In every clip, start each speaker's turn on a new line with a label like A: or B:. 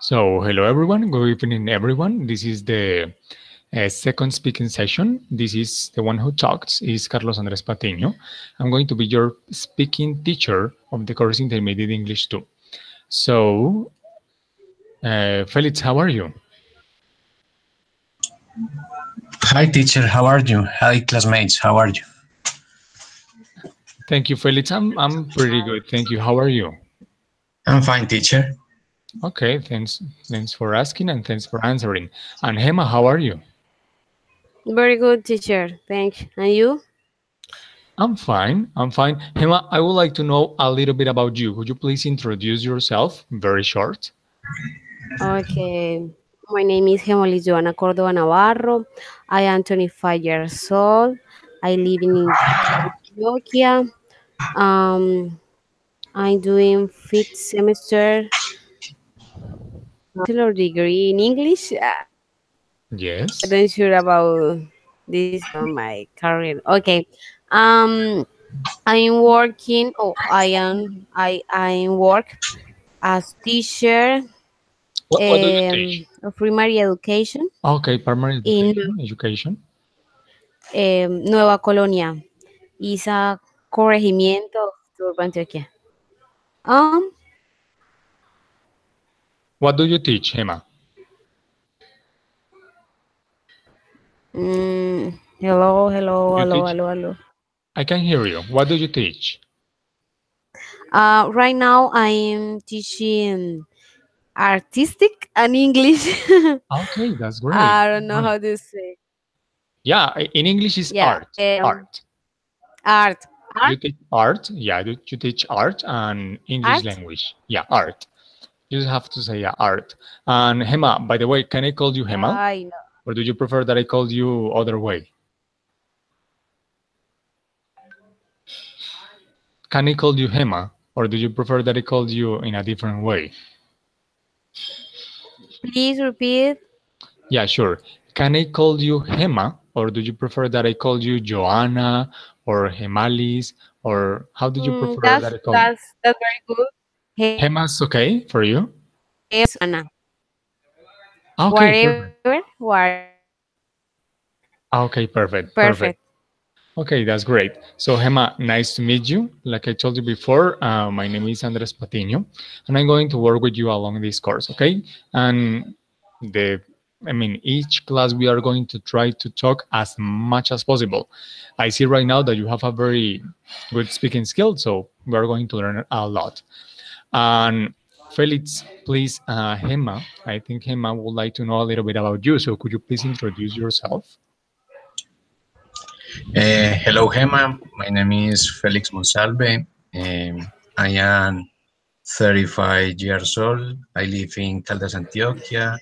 A: So, hello everyone, good evening everyone. This is the second speaking session. This is the one who talks, is Carlos Andres Patiño. I'm going to be your speaking teacher of the course Intermediate English 2. So, Felix, how are you?
B: Hi teacher, how are you? Hi classmates, how are you?
A: Thank you, Felix. I'm pretty good. Thank you. How are you?
B: I'm fine teacher.
A: Okay, thanks for asking and thanks for answering. And Hema, how are you?
C: Very good, teacher. Thanks. And you?
A: I'm fine. I'm fine. Hema, I would like to know a little bit about you. Could you please introduce yourself? Very short.
C: Okay. My name is Gemolis Joana Cordova Navarro. I am 25 years old. I live in Antioquia. Um, I'm doing fifth semester bachelor degree in English. I'm
A: Yes.
C: not sure about this on my career. Okay. Um, I'm working. Oh, I work as teacher
A: What do you teach?
C: of primary education
A: Okay, primary
C: in
A: education.
C: Nueva Colonia, Isa corregimiento of Turbo, Antioquia. Um,
A: What do you teach, Hema?
C: hello, hello,
A: You
C: hello,
A: teach?
C: hello, hello.
A: I can hear you. What do you teach?
C: Right now I'm teaching artistic and English.
A: Okay, that's great.
C: I
A: That's
C: don't know
A: great.
C: how to say.
A: Yeah, in English is
C: Yeah,
A: art. Art.
C: art,
A: You
C: art,
A: teach art. Yeah, you teach art and English
C: art.
A: language. Yeah, art. You just have to say yeah, art. And Hema, by the way, can I call you Hema?
C: I know.
A: Or do you prefer that I call you other way? Can I call you Hema? Or do you prefer that I call you in a different way?
C: Please repeat.
A: Yeah, sure. Can I call you Hema, or do you prefer that I call you Joanna or Hemalis, or how do you prefer that
C: That's
A: I call you?
C: that's that's very good. Hey,
A: Hema's okay for you?
C: Anna.
A: Okay, perfect.
C: Whatever.
A: Okay, perfect, perfect.
C: Perfect.
A: Okay, that's great. So, Hema, nice to meet you. Like I told you before, my name is Andres Patiño, and I'm going to work with you along this course, okay? And each class we are going to try to talk as much as possible. I see right now that you have a very good speaking skill, so we are going to learn a lot. And Felix, please, Hema, I think Hema would like to know a little bit about you. So, could you please introduce yourself?
B: Hello Gemma, my name is Felix Monsalve. I am 35 years old. I live in Caldas, Antioquia.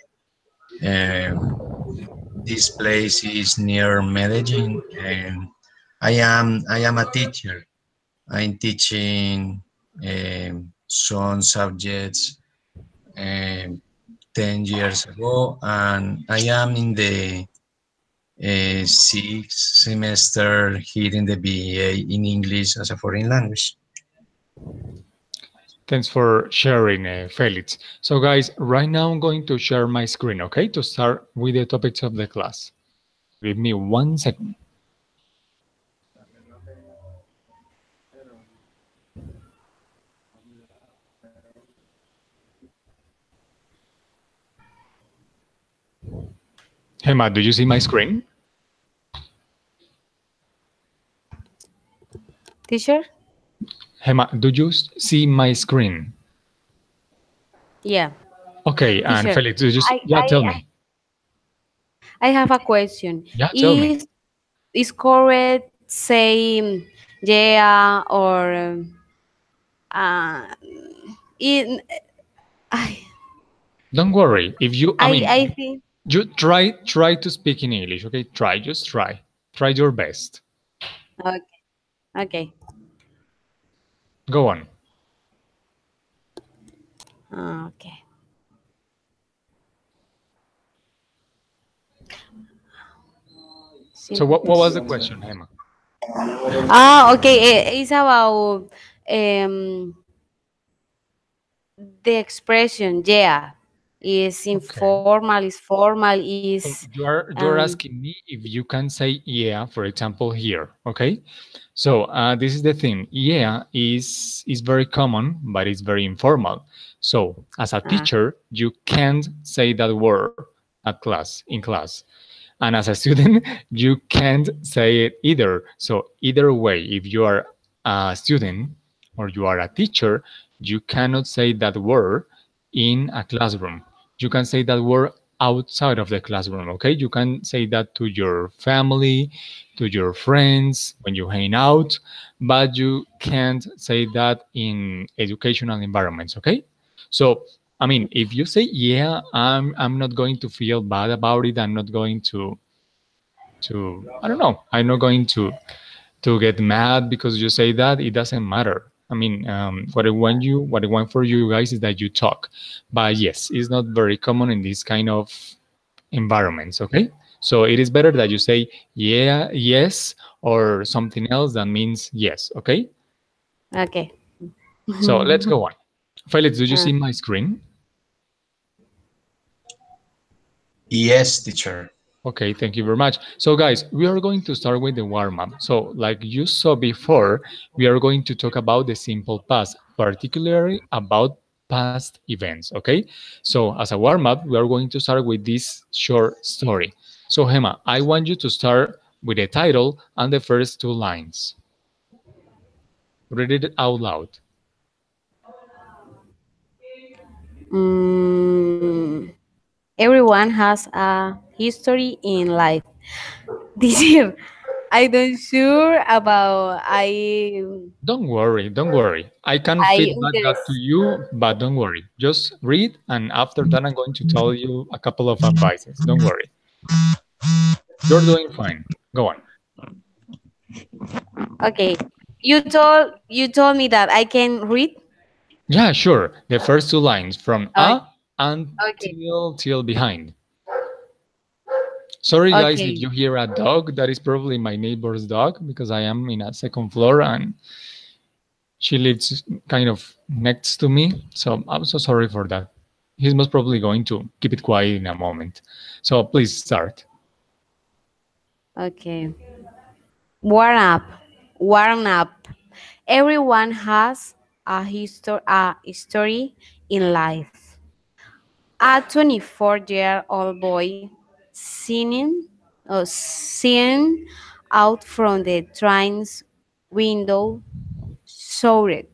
B: Um, this place is near Medellin, and I am a teacher. I'm teaching some subjects um, 10 years ago, and I am in the sixth semester here in the BA in English as a foreign language.
A: Thanks for sharing, Felix. So, guys, right now I'm going to share my screen, okay, to start with the topics of the class. Give me 1 second. Hema, do you see my screen?
C: Teacher?
A: Hema, do you see my screen?
C: Yeah.
A: Okay, and
C: Teacher.
A: Felix, do you
C: I
A: yeah,
C: I
A: tell
C: I
A: me.
C: I have a question.
A: Yeah, tell me.
C: Is correct say yeah or uh in I
A: Don't worry. If you,
C: I think
A: you try to speak in English, okay? Just try. Try your best.
C: okay. Okay.
A: Go on.
C: Okay.
A: So, what was the question, Hema?
C: Okay. It's about um the expression yeah. Is
A: Okay.
C: informal, is formal, is
A: So you're asking me if you can say yeah, for example, here. Okay. So this is the thing. Yeah is very common, but it's very informal. So as a
C: uh,
A: teacher, you can't say that word at class in class. And as a student, you can't say it either. So either way, if you are a student or you are a teacher, you cannot say that word in a classroom. You can say that word outside of the classroom. Okay, you can say that to your family, to your friends when you hang out, but you can't say that in educational environments. Okay, so I mean, if you say yeah, I'm not going to feel bad about it. I'm not going to I don't know. I'm not going to get mad because you say that. It doesn't matter. I mean, what I want for you guys is that you talk. But yes, it's not very common in this kind of environments. Okay, so it is better that you say yeah, yes, or something else that means yes. Okay,
C: okay.
A: so let's go on. Felix, do you
C: uh,
A: see my screen?
B: Yes, teacher.
A: Okay, thank you very much. So, guys, we are going to start with the warm up. So, like you saw before, we are going to talk about the simple past, particularly about past events. Okay, so as a warm up, we are going to start with this short story. So, Hema, I want you to start with the title and the first two lines. Read it out loud.
C: mm, Everyone has a history in life. This year, I don't sure about
A: Don't worry. I can
C: I
A: feedback that to
C: interest.
A: you, but don't worry. Just read, and after that, I'm going to tell you a couple of advices. Don't worry. You're doing fine. Go on.
C: Okay, you told me that I can read.
A: Yeah, sure. The first two lines from
C: Okay,
A: a
C: okay,
A: until till behind. Sorry, guys, if
C: okay,
A: you hear a dog, that is probably my neighbor's dog because I am in a second floor and she lives kind of next to me. So I'm so sorry for that. He's most probably going to keep it quiet in a moment. So please start.
C: okay. Warm up, warm up. Everyone has a history in life. A 24-year-old boy seeing out from the train's window shouted.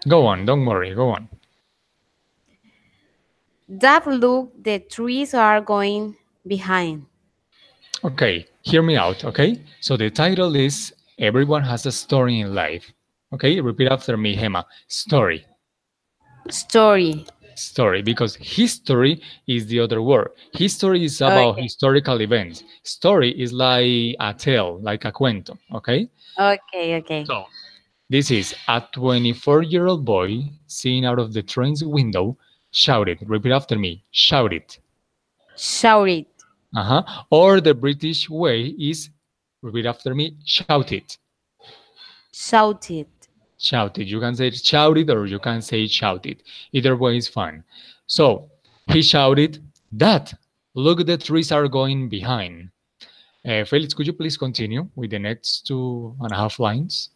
A: Go on. Don't worry. Go on.
C: That look, the trees are going behind.
A: Okay, hear me out, okay? So the title is Everyone Has a Story in Life. Okay, repeat after me, Hema. Story.
C: Story.
A: Story, because history is the other word. History is about
C: Okay,
A: historical events. Story is like a tale, like a cuento, okay?
C: okay.
A: So this is a 24-year-old boy seeing out of the train's window, shouted. Repeat after me, shouted.
C: Shouted,
A: Uh-huh. Or the British way is, repeat after me, shouted.
C: shouted.
A: Shouted. You can say shouted or you can say shouted. Either way is fine. So he shouted that. Look, the trees are going behind. Felix, could you please continue with the next 2.5 lines?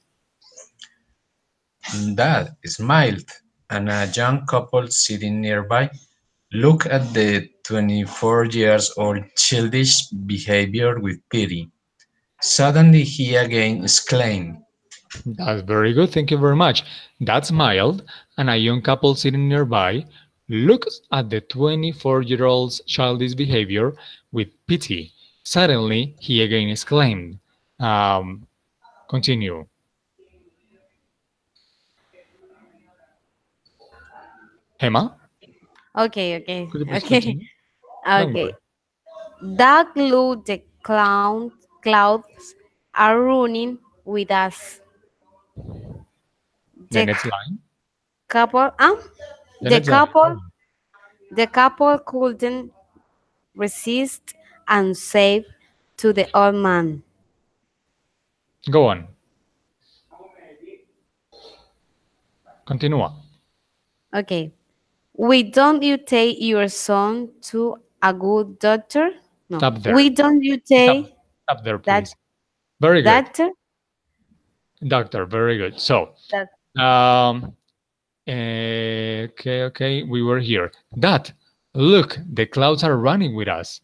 B: Dad smiled, and a young couple sitting nearby looked at the 24 years old childish behavior with pity. Suddenly he again exclaimed,
A: That's very good. Thank you very much. That's mild. And a young couple sitting nearby looks at the 24-year-old's childish behavior with pity. Suddenly, he again exclaimed, um, continue. Hema,
C: Okay,
A: could you please
C: okay,
A: continue? Don't
C: okay.
A: worry.
C: Dark blue, the clouds are running with us.
A: The
C: The
A: next line.
C: couple,
A: The
C: the
A: next line. Go
C: couple,
A: on.
C: the couple couldn't resist and said to the old man,
A: Go on. Continúa.
C: Okay. Why don't you take your son to a good doctor? No.
A: Stop there.
C: Why don't you
A: Stop,
C: take
A: stop there,
C: that
A: please. Very good.
C: doctor?
A: Doctor, very good. So,
C: That
A: um, okay, okay, we were here. That, look, the clouds are running with us.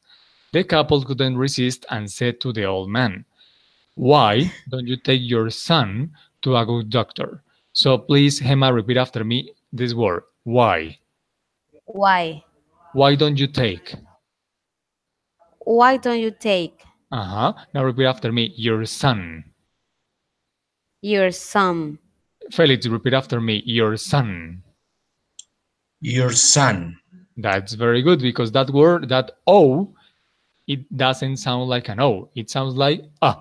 A: The couple couldn't resist and said to the old man, why don't you take your son to a good doctor? So please, Gemma, repeat after me this word. Why?
C: why?
A: Why don't you take?
C: Why don't you take
A: Uh-huh. Now repeat after me. Your son.
C: your son?
A: Felix, repeat after me. Your son.
B: Your son.
A: That's very good because that word, that O, it doesn't sound like an O. It sounds like a.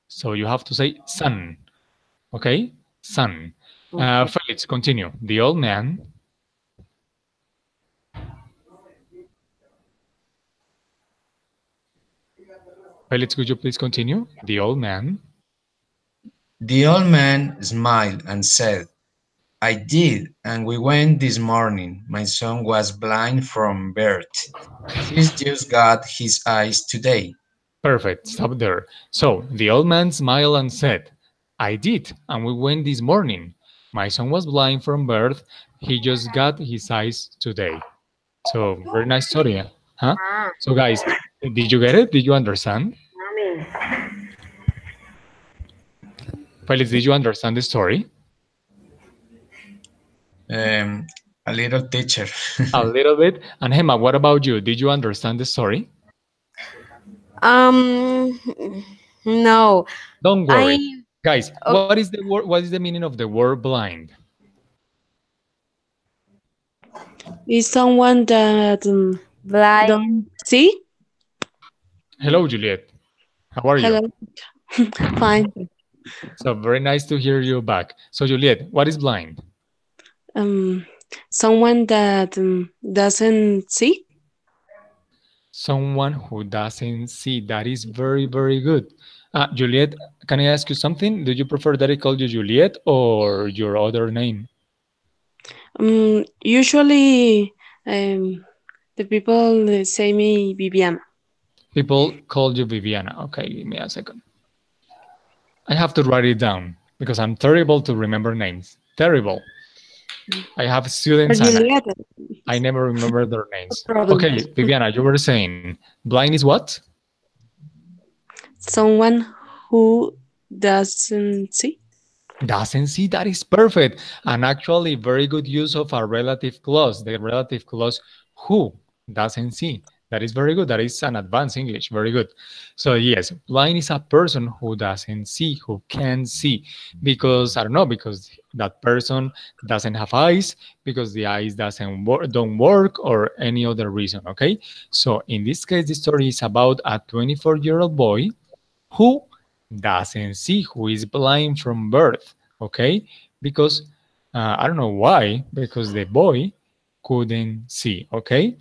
A: So you have to say son. Okay? Son.
C: Okay.
A: Felix, continue. The old man. Felix, could you please continue? The old man.
B: The old man smiled and said, I did, and we went this morning. My son was blind from birth. He's just got his eyes today.
A: Perfect. Stop there. So the old man smiled and said, I did, and we went this morning. My son was blind from birth. He just got his eyes today. So very nice story, huh? So guys, did you get it? Did you understand? Felix, did you understand the story?
B: Um, a little teacher.
A: A little bit. And Hema, what about you? Did you understand the story?
C: Um, no.
A: Don't
C: I
A: worry. Guys,
C: oh,
A: what is the word, what is the meaning of the word blind?
D: Is someone that
C: blind.
D: don't see?
A: Hello, Juliet. How are you?
D: Hello, fine.
A: So very nice to hear you back. So Juliet, what is blind?
D: Um, Someone that doesn't see?
A: Someone who doesn't see. That is very, very good. Juliet, can I ask you something? Do you prefer that I call you Juliet or your other name?
D: Usually, the people say me Viviana.
A: People call you Viviana. Okay, give me a second. I have to write it down because I'm terrible to remember names. Terrible. I have
D: Or
A: students and
D: Julieta.
A: I never remember their
D: No
A: names.
D: problem.
A: Okay, Viviana, you were saying blind is what?
D: Someone who doesn't see.
A: Doesn't see, that is perfect. And actually, very good use of a relative clause, the relative clause who doesn't see. That is very good. That is an advanced English. Very good. So, yes, blind is a person who doesn't see, who can't see. Because, I don't know, because that person doesn't have eyes, because the eyes don't work, or any other reason, okay? So, in this case, the story is about a 24-year-old boy who doesn't see, who is blind from birth, okay? Because I don't know why, because the boy couldn't see, okay?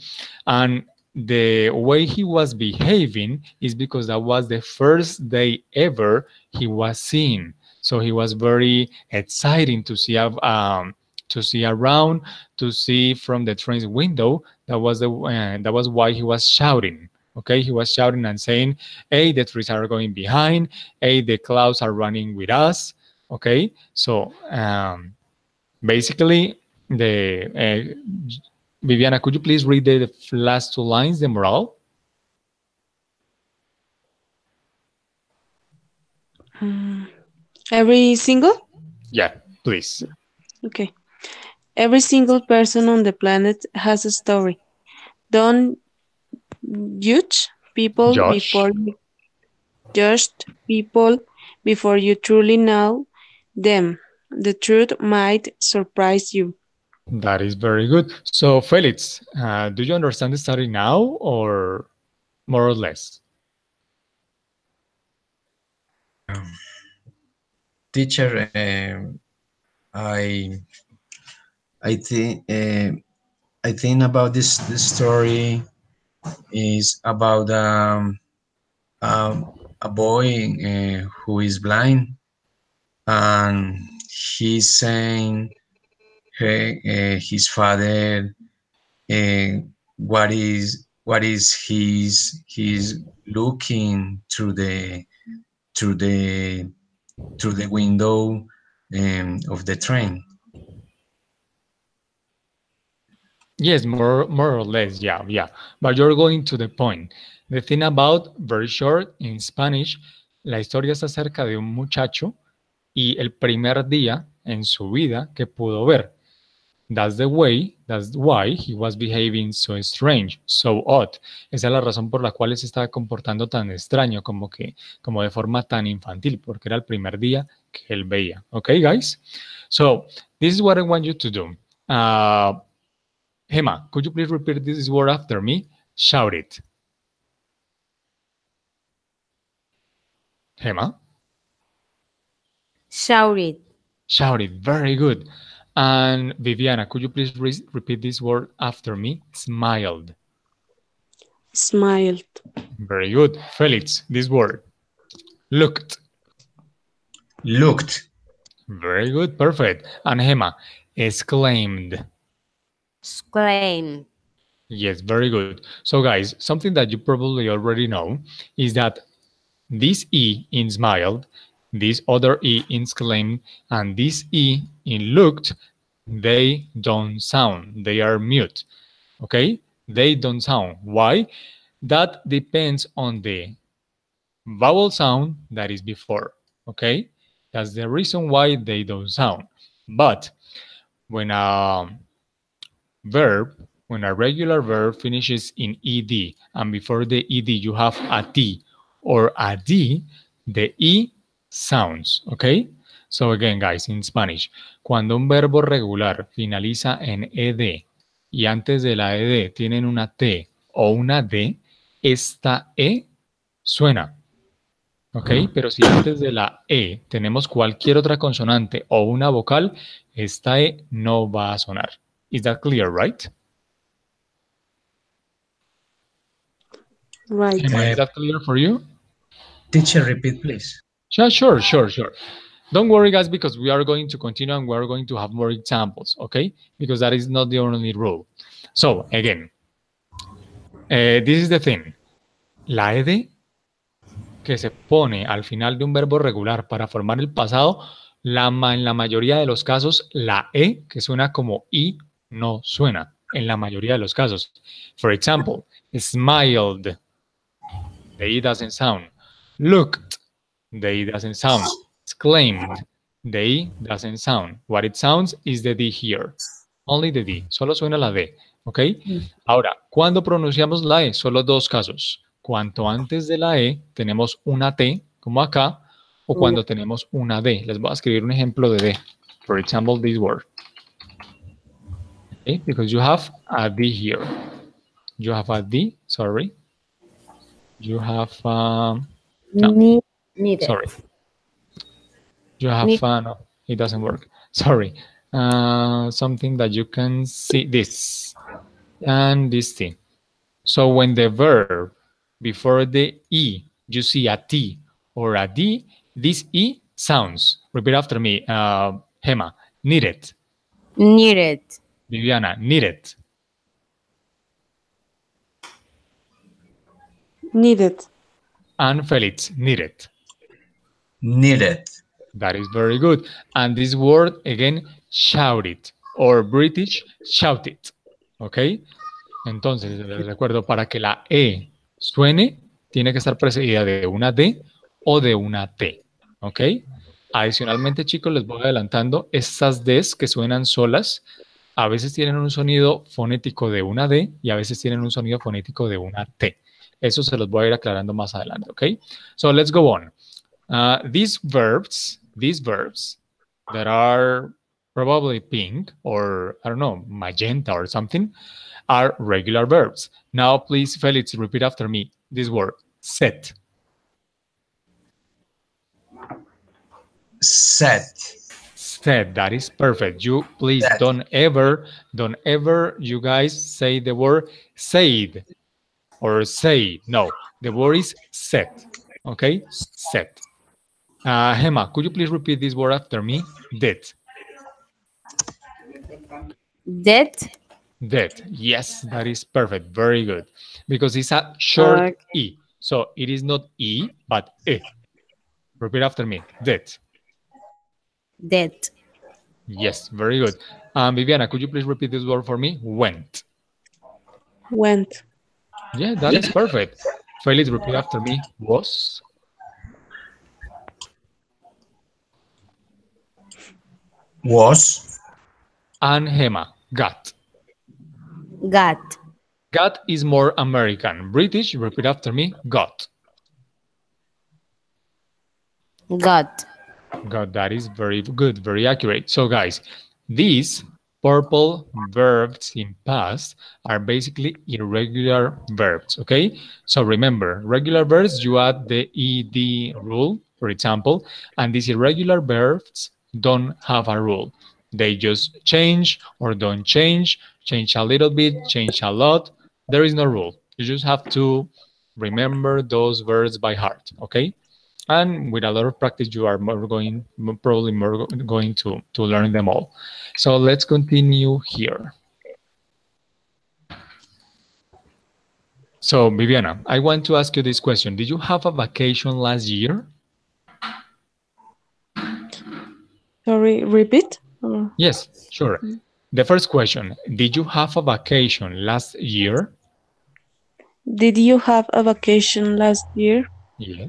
A: And the way he was behaving is because that was the first day ever he was seeing. So he was very exciting to see around, to see from the train's window. That was why he was shouting. Okay, he was shouting and saying, "Hey, the trees are going behind. Hey, the clouds are running with us." Okay, so basically, the Viviana, could you please read the last two lines, the moral?
D: Mm, every single?
A: Yeah, please.
D: Okay. Every single person on the planet has a story. Don't judge people
A: Josh,
D: before you judge people before you truly know them. The truth might surprise you.
A: that is very good. So, Felix, do you understand the story now or more or less?
B: Teacher, I think I think about this story is about a boy who is blind, and he's saying his father, what is he's looking through the through the window of the train.
A: Yes, more or less, yeah. But you're going to the point. The thing about, very short, in Spanish, la historia es acerca de un muchacho y el primer día en su vida que pudo ver. That's why he was behaving so strange, so odd. Esa es la razón por la cual se estaba comportando tan extraño, como de forma tan infantil, porque era el primer día que él veía. Okay, guys? So, this is what I want you to do. Gemma, could you please repeat this word after me? Shout it. Gemma?
C: Shout it.
A: Shout it. Very good. And Viviana, could you please repeat this word after me? Smiled.
D: Smiled.
A: Very good. Felix, this word. Looked.
B: Looked.
A: Very good. Perfect. And Gemma, exclaimed.
C: Exclaim.
A: Yes, very good. So guys, something that you probably already know is that this E in smiled, this other E in exclaimed, and this E in looked, they don't sound. They are mute. Okay? They don't sound. Why? That depends on the vowel sound that is before. Okay? That's the reason why they don't sound. But when when a regular verb finishes in ed and before the ed you have a t or a d, the e sounds, okay? So again, guys, in Spanish, cuando un verbo regular finaliza en ed y antes de la ed tienen una t o una d, esta e suena, ¿ok? Pero si antes de la E tenemos cualquier otra consonante o una vocal, esta E no va a sonar. Is that clear, right?
D: Right.
A: Emma, is that clear for you?
B: Teacher, repeat, please.
A: Yeah, sure. Don't worry, guys, because we are going to continue and we are going to have more examples, okay? Because that is not the only rule. So, again, this is the thing. La ed que se pone al final de un verbo regular para formar el pasado, en la mayoría de los casos, la E, que suena como I, no suena, en la mayoría de los casos. For example, smiled, the I doesn't sound. Looked, the I doesn't sound. Exclaimed, the I doesn't sound. What it sounds is the D here. Only the D, solo suena la D, ¿ok? Ahora, ¿cuándo pronunciamos la E? Solo dos casos. Cuanto antes de la E tenemos una T, como acá, o cuando tenemos una D. Les voy a escribir un ejemplo de D. For example, this word. Okay, because you have a D here. You have a D, sorry. You have, no,
C: Needed.
A: sorry. You have, no, it doesn't work. Sorry. Something that you can see, this, and this thing. So when the verb before the E, you see a T or a D, this E sounds. Repeat after me. Gemma, needed.
C: Needed.
A: Viviana, needed.
D: Needed.
A: And Felix, needed.
B: Needed.
A: That is very good. And this word, again, shouted, or British, shouted. ¿Ok? Entonces, les recuerdo, para que la E suene, tiene que estar precedida de una D o de una T. ¿Ok? Adicionalmente, chicos, les voy adelantando, estas Ds que suenan solas, a veces tienen un sonido fonético de una D y a veces tienen un sonido fonético de una T. Eso se los voy a ir aclarando más adelante, ¿ok? So, let's go on. These verbs that are probably pink or, I don't know, magenta or something, are regular verbs. Now, please, Felix, repeat after me this word, set.
B: Set.
A: Set, that is perfect. You please
B: Set.
A: don't ever, you guys say the word said or say. No, the word is set, okay? Set. Gemma, could you please repeat this word after me? Did.
C: Dead.
A: Dead. Yes, that is perfect. Very good. Because it's a short
C: Okay.
A: E. So it is not E, but E. Repeat after me. Dead.
C: Dead.
A: Yes, very good. Viviana, could you please repeat this word for me? Went.
D: Went.
A: Yeah, that is perfect. Felix, repeat after me. Was.
B: Was.
A: And Hema. Got.
C: Got.
A: Got is more American. British, repeat after me. Got.
C: Got.
A: God, that is very good, very accurate. So, guys, these purple verbs in past are basically irregular verbs, okay? So remember, regular verbs, you add the ed rule, for example, and these irregular verbs don't have a rule. They just change or don't change a little bit, change a lot. There is no rule. You just have to remember those verbs by heart, okay? And with a lot of practice you are probably more going to learn them all. So let's continue here. So Viviana, I want to ask you this question. Did you have a vacation last year?
D: Sorry, repeat?
A: Yes, sure. The first question, did you have a vacation last year?
D: Did you have a vacation last year?
A: Yes.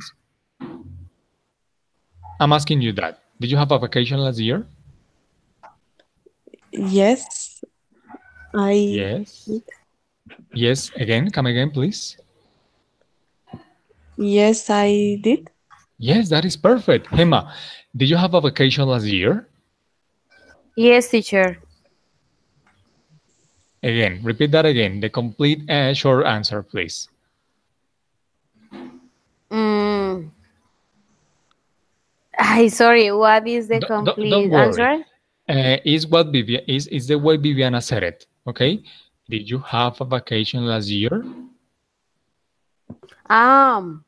A: I'm asking you that. Did you have a vacation last year?
D: Yes, I
A: Yes.
D: did.
A: Yes, again, come again, please.
D: Yes, I did.
A: Yes, that is perfect. Hema, did you have a vacation last year?
C: Yes, teacher.
A: Again, repeat that again. The complete short answer, please.
C: Mm. I sorry. What is the
A: Don't
C: complete
A: worry.
C: answer?
A: Is what is the way Viviana said it. Okay. Did you have a vacation last year?
C: Um.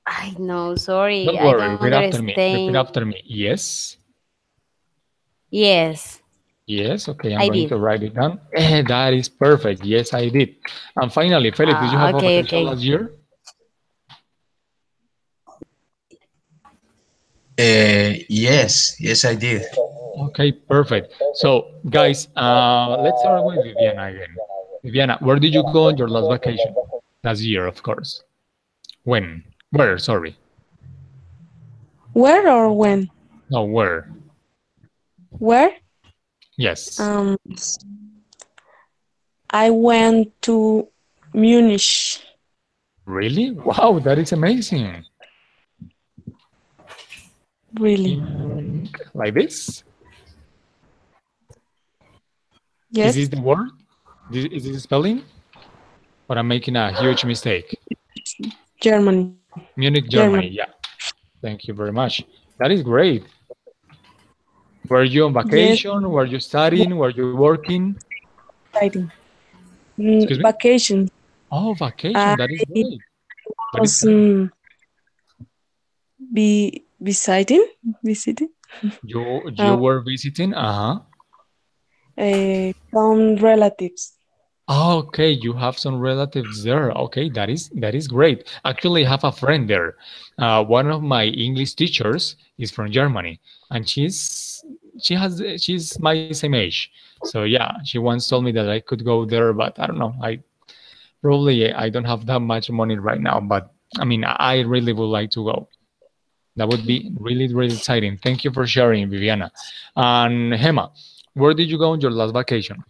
C: I know. Sorry.
A: Don't
C: I
A: worry.
C: don't
A: Repeat after me. Repeat
C: understand.
A: after me. Yes.
C: Yes,
A: Yes. Okay. I'm
C: I
A: going
C: did.
A: to write it down. That is perfect. Yes, I did. And finally, Felix, did you have a
C: Okay.
A: vacation
C: Okay.
A: last year?
B: Yes, I did.
A: Okay, perfect. So, guys, let's start with Viviana again. Viviana, where did you go on your last vacation? Last year, of course. When? Where? Sorry.
D: Where or when?
A: No, where?
D: Where?
A: Yes.
D: Um, I went to Munich.
A: Really? Wow, that is amazing.
D: Really?
A: Like this? Is
D: Yes,
A: this the word? Is this spelling? Or I'm making a huge mistake?
D: Germany.
A: Munich,
D: Germany.
A: Germany. Yeah. Thank you very much. That is great. Were you on
D: Yes,
A: vacation? Were you studying? Were you working?
D: exciting.
A: Excuse me?
D: Vacation.
A: Oh,
D: I
A: vacation. That is great. That is
D: was
A: great.
D: visiting
A: You
D: uh,
A: were visiting? Uh-huh.
D: some relatives.
A: Oh, okay, you have some relatives there. Okay, that is great. Actually, I have a friend there. One of my English teachers is from Germany, and she's my same age. So yeah, she once told me that I could go there, but I don't know. I don't have that much money right now, but I mean, I really would like to go. That would be really, really exciting. Thank you for sharing, Viviana. And Hema, where did you go on your last vacation?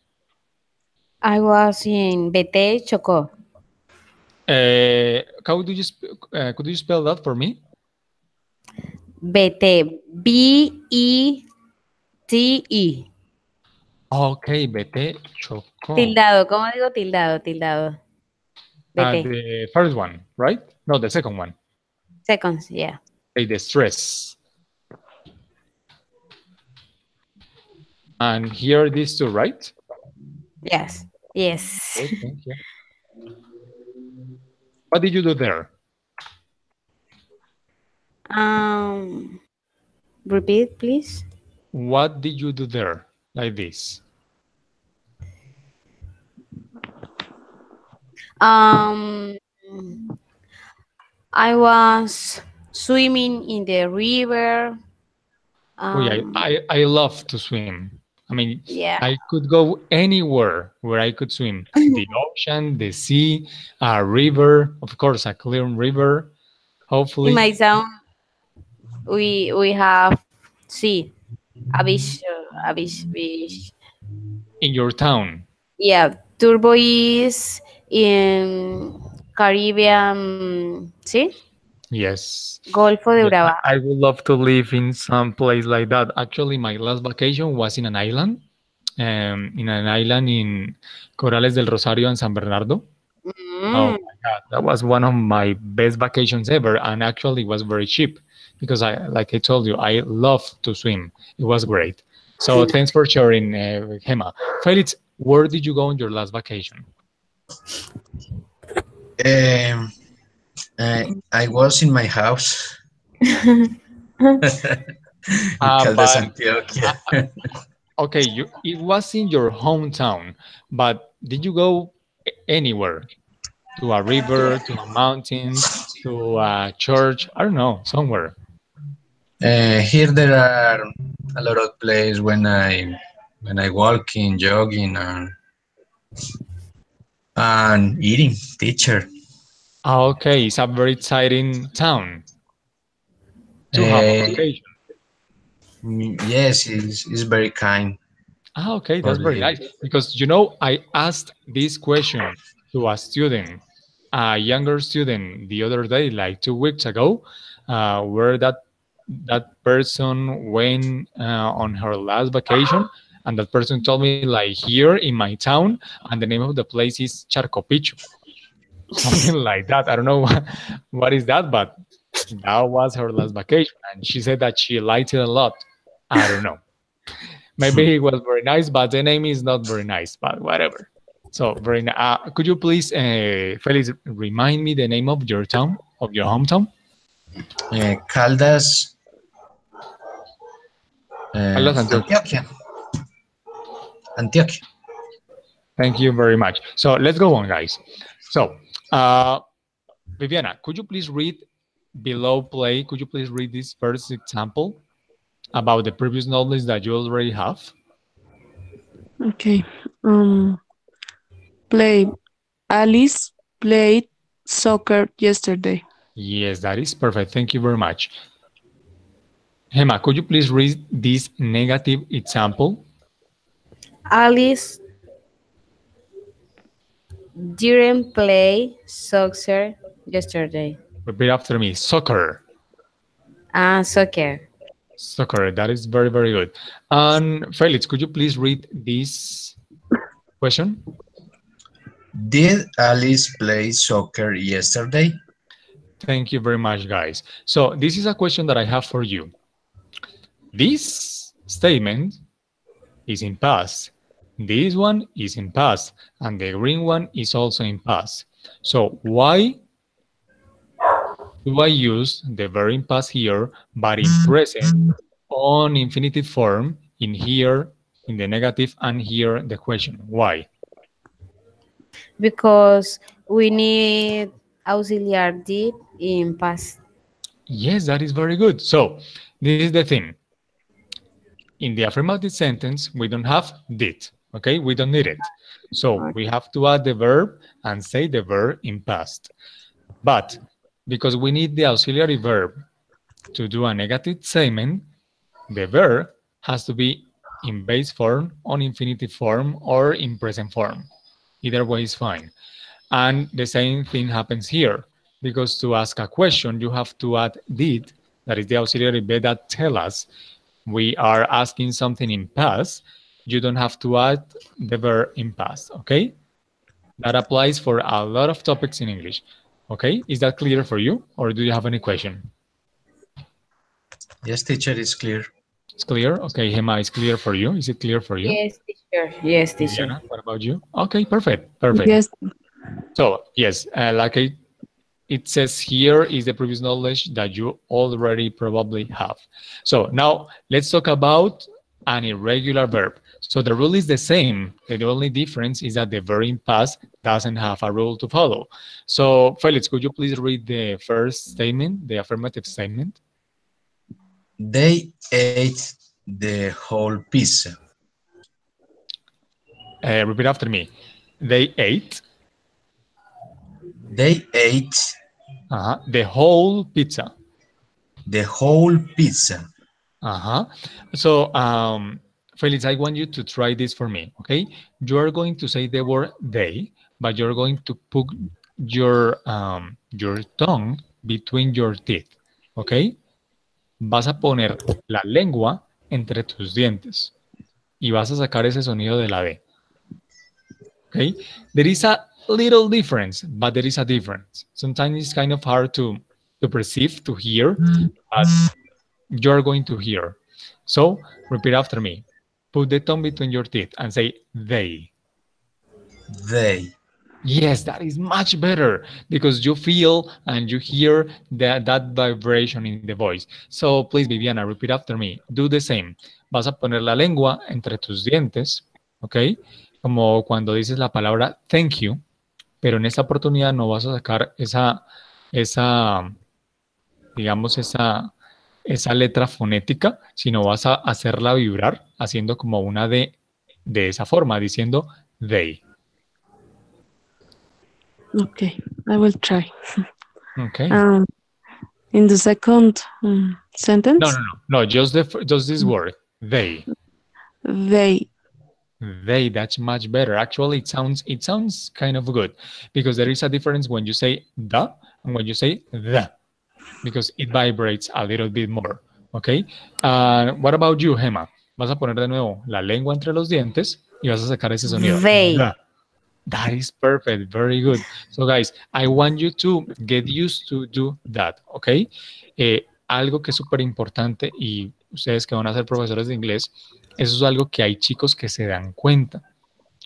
C: I was in Bete, Chocó.
A: How do you could you spell that for me?
C: Bete. Bete.
A: Okay, Bete Chocó.
C: Tildado. ¿Cómo digo tildado? Tildado. Bete.
A: The first one, right? No, the second one.
C: Seconds. Yeah.
A: Okay, the stress. And here these two, right?
C: Yes. Yes.
A: Okay, thank you. What did you do there?
C: um. Repeat, please.
A: What did you do there? Like this.
C: Um, I was swimming in the river.
A: Oh yeah,
C: Um,
A: I love to swim. I mean,
C: yeah,
A: I could go anywhere where I could swim. The ocean, the sea, a river, of course, a clear river,
C: in
A: hopefully.
C: my town we have sea, a beach.
A: In your town.
C: Yeah, Turbo is in Caribbean Sea,
A: Yes.
C: Golfo de
A: Yeah,
C: Urabá.
A: I would love to live in some place like that. Actually, my last vacation was in an island in Corales del Rosario and San Bernardo. Oh
C: Mm.
A: my God, that was one of my best vacations ever, and actually it was very cheap because like I told you, I love to swim. It was great. So thanks for sharing, Gemma. Felix, where did you go on your last vacation?
B: Um, I was in my house in Caldas,
A: But
B: Antioquia.
A: uh, okay, it was in your hometown, but did you go anywhere? To a river, to a mountain, to a church? I don't know, somewhere.
B: Here there are a lot of places when I walking, jogging, and eating. Teacher,
A: Ah, okay, it's a very exciting town to have a
B: uh,
A: vacation.
B: yes, it's very kind
A: Ah, okay,
B: for
A: that's very
B: live.
A: nice. Because you know, I asked this question to a student, a younger student, the other day, like 2 weeks ago, where that person went on her last vacation, and that person told me like here in my town, and the name of the place is Charcopicho, something like that. I don't know what is that, but that was her last vacation, and she said that she liked it a lot. I don't know. Maybe it was very nice, but the name is not very nice, but whatever. So very could you please, Felix, remind me the name of your town, of your hometown?
B: Caldas,
A: Carlos Antioquia.
B: Antioquia, Antioquia.
A: Thank you very much. So let's go on, guys. So, uh, Viviana, could you please read below play? Could you please read this first example about the previous knowledge that you already have?
D: Okay. Um, play. Alice played soccer yesterday.
A: Yes, that is perfect. Thank you very much. Gemma, could you please read this negative example?
C: Alice didn't play soccer yesterday.
A: Repeat after me. Soccer.
C: Soccer.
A: Soccer. That is very, very good. And Felix, could you please read this question?
B: Did Alice play soccer yesterday?
A: Thank you very much, guys. So this is a question that I have for you. This statement is in past. This one is in past. And the green one is also in past. So why do I use the verb in past here, but in present on infinitive form in here, in the negative, and here the question? Why?
C: Because we need auxiliar did in past.
A: Yes, that is very good. So this is the thing. In the affirmative sentence, we don't have did, okay? We don't need it. So we have to add the verb and say the verb in past. But because we need the auxiliary verb to do a negative statement, the verb has to be in base form, on infinitive form, or in present form. Either way is fine. And the same thing happens here, because to ask a question, you have to add did, that is the auxiliary verb that tell us we are asking something in past. You don't have to add the verb in past, okay? That applies for a lot of topics in English. Okay, is that clear for you, or do you have any question?
B: Yes, teacher, it's clear.
A: It's clear? Okay, Hema, is clear for you? Is it clear for you?
C: Yes, teacher. Yes, teacher.
A: Viviana, what about you? Okay, perfect, perfect.
D: Yes.
A: So, yes, it says here is the previous knowledge that you already probably have. So now let's talk about an irregular verb. So the rule is the same. The only difference is that the verb in past doesn't have a rule to follow. So Felix, could you please read the first statement, the affirmative statement?
B: They ate the whole pizza.
A: Repeat after me. They ate
B: They ate
A: the whole pizza.
B: the whole pizza.
A: So, Felix, I want you to try this for me, okay? You are going to say the word they, but you're going to put your tongue between your teeth, okay? Vas a poner la lengua entre tus dientes y vas a sacar ese sonido de la D, okay? There is a little difference, but there is a difference. Sometimes it's kind of hard to perceive, to hear, but you're going to hear. So repeat after me. Put the tongue between your teeth and say they.
B: They.
A: Yes, that is much better because you feel and you hear that vibration in the voice. So please, Viviana, repeat after me. Do the same. Vas a poner la lengua entre tus dientes, ¿ok? Como cuando dices la palabra thank you, pero en esta oportunidad no vas a sacar digamos, esa letra fonética, sino vas a hacerla vibrar haciendo como una D de esa forma, diciendo they.
D: Okay, I will try.
A: Okay.
D: In the second sentence?
A: No, just this word, they.
D: They.
A: They, that's much better. Actually, it sounds kind of good because there is a difference when you say the and when you say the, because it vibrates a little bit more, okay? What about you, Gemma? Vas a poner de nuevo la lengua entre los dientes y vas a sacar ese sonido.
C: They.
A: The. That is perfect. Very good. So, guys, I want you to get used to do that, okay? Algo que es súper importante y ustedes que van a ser profesores de inglés, eso es algo que hay chicos que se dan cuenta.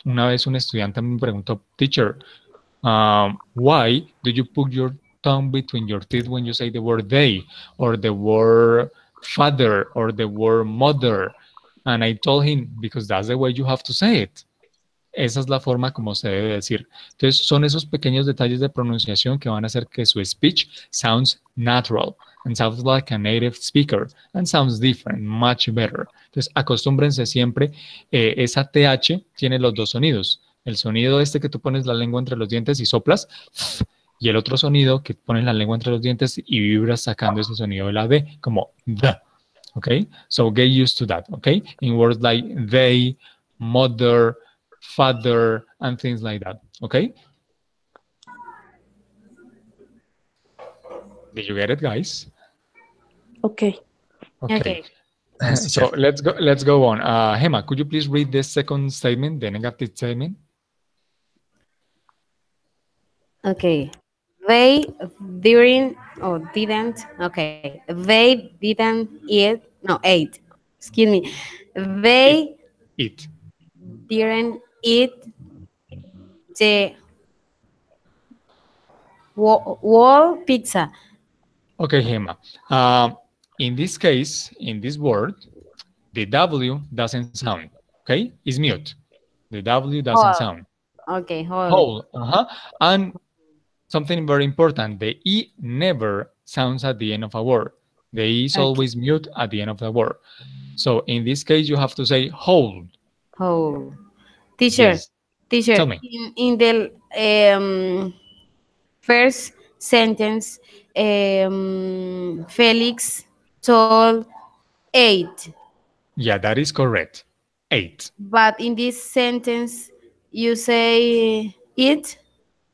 A: Una vez un estudiante me preguntó, teacher, why do you put your tongue between your teeth when you say the word they or the word father or the word mother? And I told him, because that's the way you have to say it. Esa es la forma como se debe decir. Entonces, son esos pequeños detalles de pronunciación que van a hacer que su speech sounds natural and sounds like a native speaker and sounds different, much better. Entonces, acostúmbrense siempre, esa TH tiene los dos sonidos. El sonido este que tú pones la lengua entre los dientes y soplas, y el otro sonido que pones la lengua entre los dientes y vibras sacando ese sonido de la D, como the. Okay? So, get used to that, okay? In words like they, mother, father, and things like that, okay? Did you get it, guys?
D: Okay.
C: Okay.
A: So let's go on. Gemma, could you please read the second statement, the negative statement?
C: Okay. They didn't. Okay. They didn't ate. Excuse me. They
A: Eat.
C: didn't eat the whole pizza.
A: Okay, Gemma. In this case, in this word, the W doesn't sound, okay? It's mute. The W doesn't sound.
C: Okay, whole.
A: Whole, And something very important, the E never sounds at the end of a word. The E is always mute at the end of the word. So in this case, you have to say whole.
C: Whole. Teacher,
A: Yes. Tell me.
C: in the first sentence, Felix told 8.
A: Yeah, that is correct. 8.
C: But in this sentence, you say it.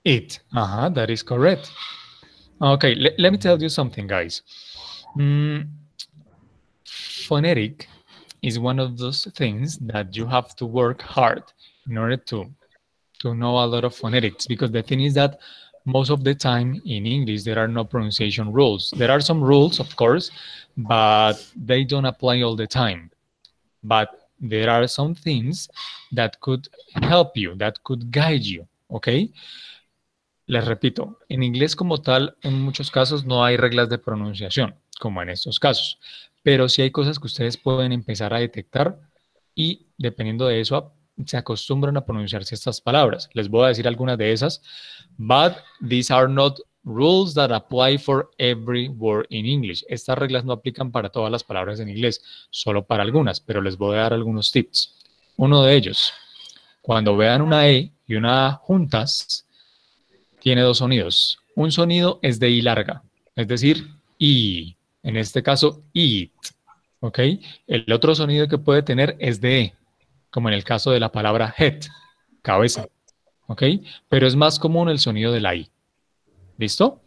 A: It. That is correct. Okay, let me tell you something, guys. Phonetic is one of those things that you have to work hard in order to know a lot of phonetics, because the thing is that most of the time in English there are no pronunciation rules. There are some rules, of course, but they don't apply all the time. But there are some things that could help you, that could guide you, okay? Les repito, en inglés como tal, en muchos casos no hay reglas de pronunciación, como en estos casos, pero sí hay cosas que ustedes pueden empezar a detectar y dependiendo de eso se acostumbran a pronunciarse estas palabras. Les voy a decir algunas de esas, but these are not rules that apply for every word in English. Estas reglas no aplican para todas las palabras en inglés, solo para algunas, pero les voy a dar algunos tips. Uno de ellos, cuando vean una E y una A juntas, tiene dos sonidos. Un sonido es de I larga, es decir, I. En este caso, it. ¿Ok? El otro sonido que puede tener es de E, como en el caso de la palabra head, cabeza. ¿Ok? Pero es más común el sonido de la I. ¿Listo?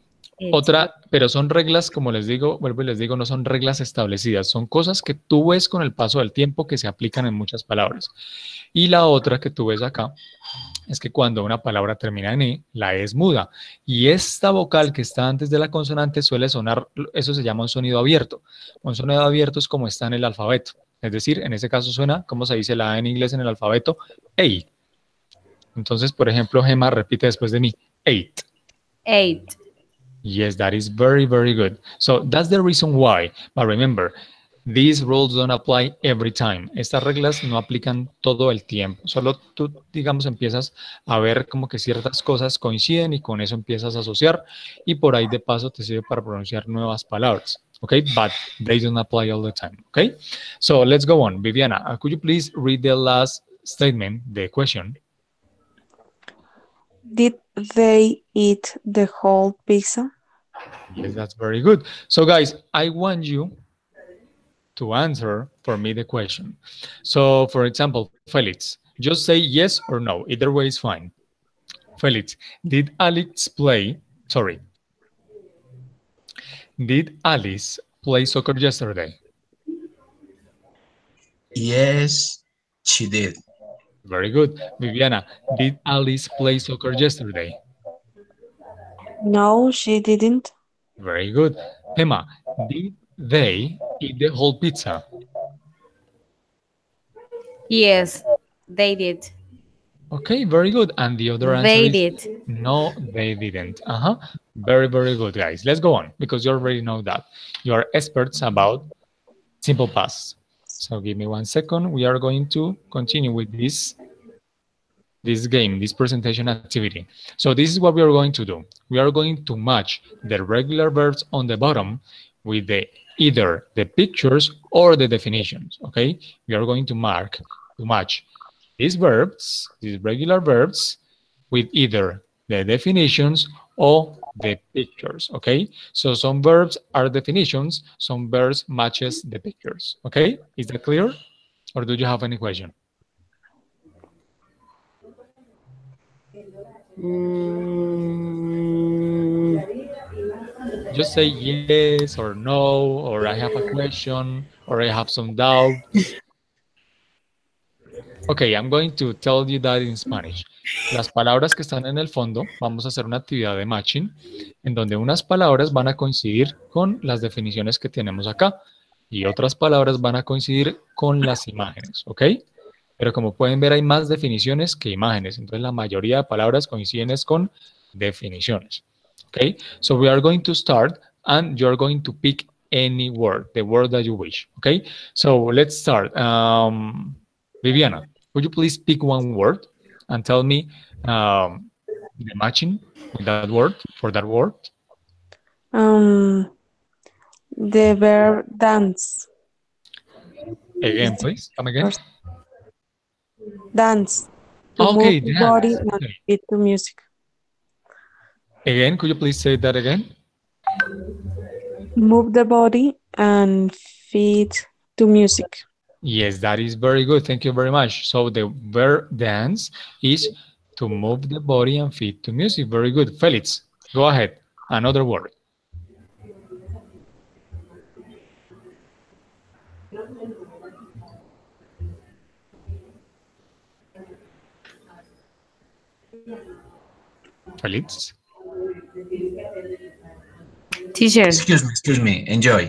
A: Otra, pero son reglas, como les digo, vuelvo y les digo, no son reglas establecidas, son cosas que tú ves con el paso del tiempo que se aplican en muchas palabras. Y la otra que tú ves acá es que cuando una palabra termina en E, la E es muda. Y esta vocal que está antes de la consonante suele sonar, eso se llama un sonido abierto. Un sonido abierto es como está en el alfabeto. Es decir, en ese caso suena, ¿cómo se dice la A en inglés en el alfabeto? Eight. Entonces, por ejemplo, Gemma repite después de mí, 8.
C: 8.
A: Yes, that is very, very good. So that's the reason why. But remember, these rules don't apply every time. Estas reglas no aplican todo el tiempo. Solo tú, digamos, empiezas a ver como que ciertas cosas coinciden y con eso empiezas a asociar y por ahí de paso te sirve para pronunciar nuevas palabras. Okay, but they don't apply all the time. Okay, so let's go on. Viviana, could you please read the last statement, the question?
D: Did they eat the whole pizza?
A: Yes, that's very good. So guys, I want you to answer for me the question. So for example, Felix, just say yes or no. Either way is fine. Felix, did Alex play, sorry, did Alice play soccer yesterday?
B: Yes, she did.
A: Very good. Viviana, did Alice play soccer yesterday?
D: No, she didn't.
A: Very good. Emma, did they eat the whole pizza?
C: Yes, they did.
A: Okay, very good. And the other answer
C: They
A: is
C: did.
A: no, they didn't. Very, very good, guys. Let's go on because you already know that. You are experts about simple past. So give me 1 second. We are going to continue with this game, this presentation activity. So this is what we are going to do. We are going to match the regular verbs on the bottom with either the pictures or the definitions, okay? We are going to match these verbs, these regular verbs, with either the definitions or the pictures, okay? So some verbs are definitions, some verbs matches the pictures, okay? Is that clear? Or do you have any question? Just say yes or no, or I have a question, or I have some doubts. Okay, I'm going to tell you that in Spanish. Las palabras que están en el fondo, vamos a hacer una actividad de matching, en donde unas palabras van a coincidir con las definiciones que tenemos acá, y otras palabras van a coincidir con las imágenes, ¿ok? Pero como pueden ver, hay más definiciones que imágenes, entonces la mayoría de palabras coinciden con definiciones. Okay, so we are going to start and you're going to pick any word, the word that you wish. Okay, so let's start. Viviana, would you please pick one word and tell me the matching with that word, for that word?
D: The verb dance.
A: Again, please, come again.
D: Dance. To
A: Okay,
D: move the
A: dance.
D: body and
A: Okay.
D: beat to music.
A: Again, could you please say that again?
D: Move the body and feet to music.
A: Yes, that is very good. Thank you very much. So the verb dance is to move the body and feet to music. Very good. Felix, go ahead. Another word. Felix?
C: Teacher.
B: Excuse me. Enjoy.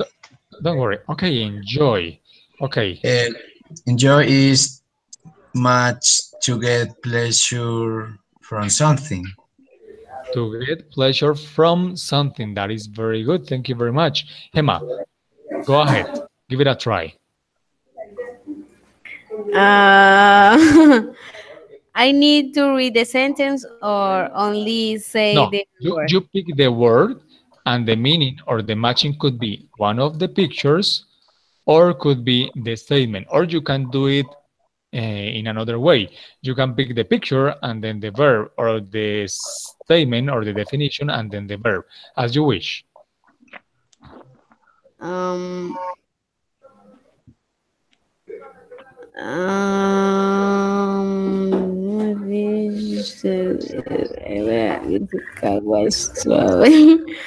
A: Don't worry. Okay, enjoy. Okay.
B: Enjoy is much to get pleasure from something.
A: To get pleasure from something. That is very good. Thank you very much. Emma, go ahead. Give it a try.
C: Uh, I need to read the sentence or only say
A: No,
C: the word.
A: you pick the word and the meaning or the matching could be one of the pictures or could be the statement, or you can do it in another way. You can pick the picture and then the verb, or the statement or the definition and then the verb, as you wish.
C: Um,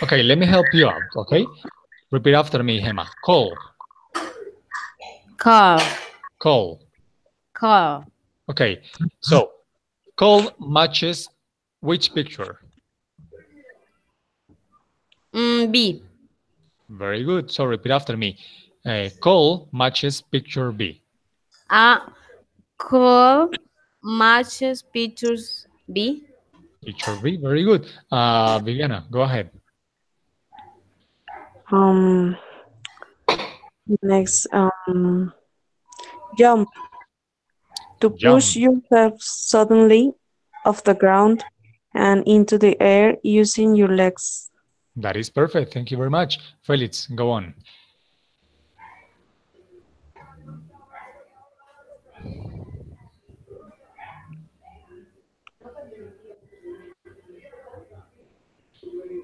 A: Okay, let me help you out. Okay, repeat after me, Hema. Call,
C: call,
A: call.
C: call.
A: Okay, so call matches which picture?
C: B.
A: Very good. So repeat after me. Call matches picture B.
C: A call matches pictures B.
A: Picture B. Very good. Viviana, go ahead.
D: Um, Next, jump. To push
A: Jump.
D: yourself suddenly off the ground and into the air using your legs.
A: That is perfect. Thank you very much. Felix, go on.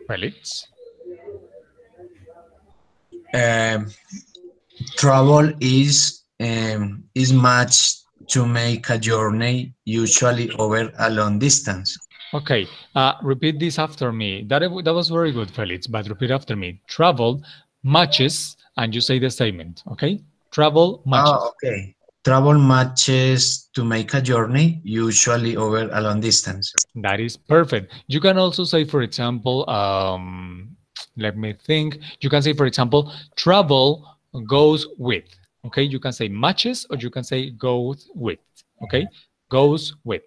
A: Felix.
B: Um, Travel is much to make a journey, usually over a long distance.
A: Okay, repeat this after me. That was very good, Felix, but repeat after me. Travel matches, and you say the statement, okay? Travel matches.
B: Okay. Travel matches to make a journey, usually over a long distance.
A: That is perfect. You can also say, for example, let me think. You can say, for example, travel goes with. Okay, you can say matches or you can say goes with. Okay, goes with,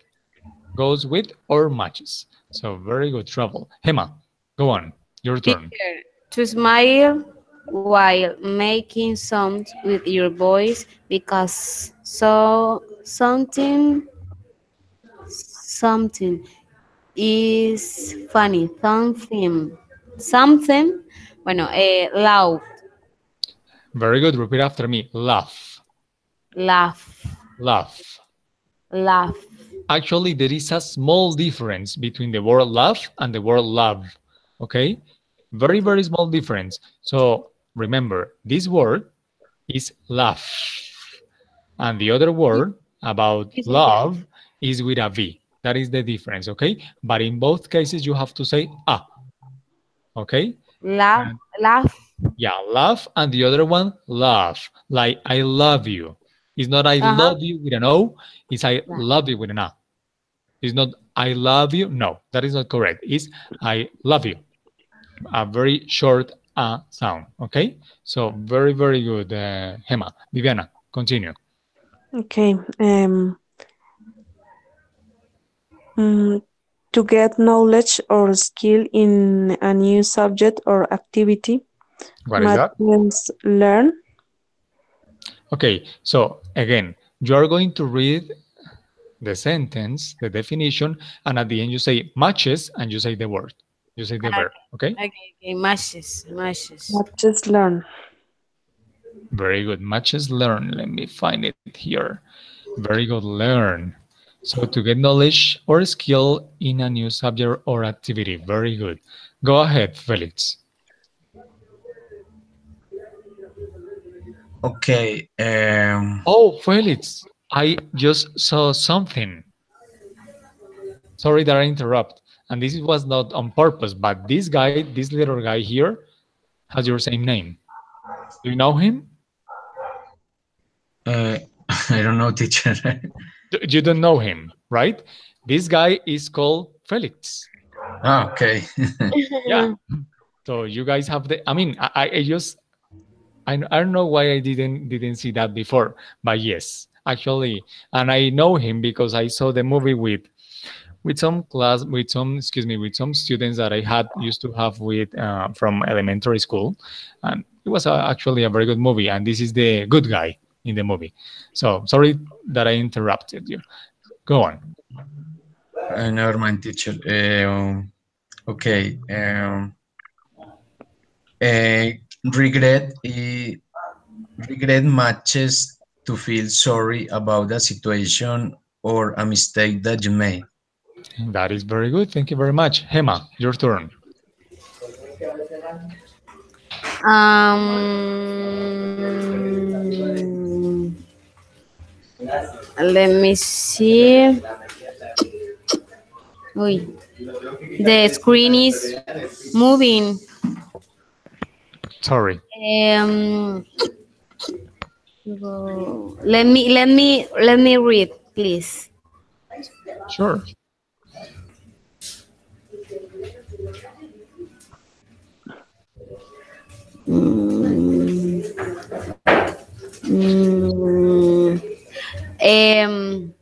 A: or matches. So very good. Travel. Hema, go on. Your turn.
C: Teacher, to smile while making sounds with your voice because something is funny, something, bueno, loud,
A: Very good. Repeat after me. Laugh.
C: laugh,
A: Laugh.
C: laugh.
A: Actually, there is a small difference between the word laugh and the word love. Okay? Very, very small difference. So remember, this word is laugh. And the other word about love is with a V. That is the difference, okay? But in both cases, you have to say ah, okay?
C: Laugh,
A: And
C: laugh.
A: yeah, laugh, and the other one, laugh. Like I love you. It's not I
C: Uh-huh.
A: love you with an O, it's I
C: Laugh.
A: love you with an A. It's not I love you. No, that is not correct. It's I love you. A very short sound, okay? So very, very good, Hema. Viviana, continue.
D: Okay. Mm, to get knowledge or skill in a new subject or activity,
A: What is that?
D: matches learn.
A: Okay, so again, you are going to read the sentence, the definition, and at the end you say matches and you say the word. You say the
C: Okay,
A: verb, okay?
C: okay, matches, matches.
D: Matches learn.
A: Very good. Matches learn. Let me find it here. Very good. Learn. So to get knowledge or skill in a new subject or activity. Very good. Go ahead, Felix.
B: Okay.
A: Oh, Felix, I just saw something. Sorry that I interrupt. And this was not on purpose, but this guy, this little guy here, has your same name. Do you know him?
B: Uh, I don't know, teacher.
A: You don't know him, right? This guy is called Felix.
B: Okay.
A: Yeah. So you guys have the. I mean, I just I don't know why I didn't see that before, but yes, actually, and I know him because I saw the movie with some class with some excuse me with some students that I had used to have with from elementary school, and it was actually a very good movie. And this is the good guy. in the movie. So sorry that I interrupted you. Go on.
B: Never mind, teacher. Okay. Uh, regret regret matches to feel sorry about a situation or a mistake that you made.
A: That is very good. Thank you very much. Hema, your turn.
C: Um, Let me see. Uy, the screen is moving.
A: Sorry.
C: Um, let me read, please.
A: Sure.
C: Mm, mm, um,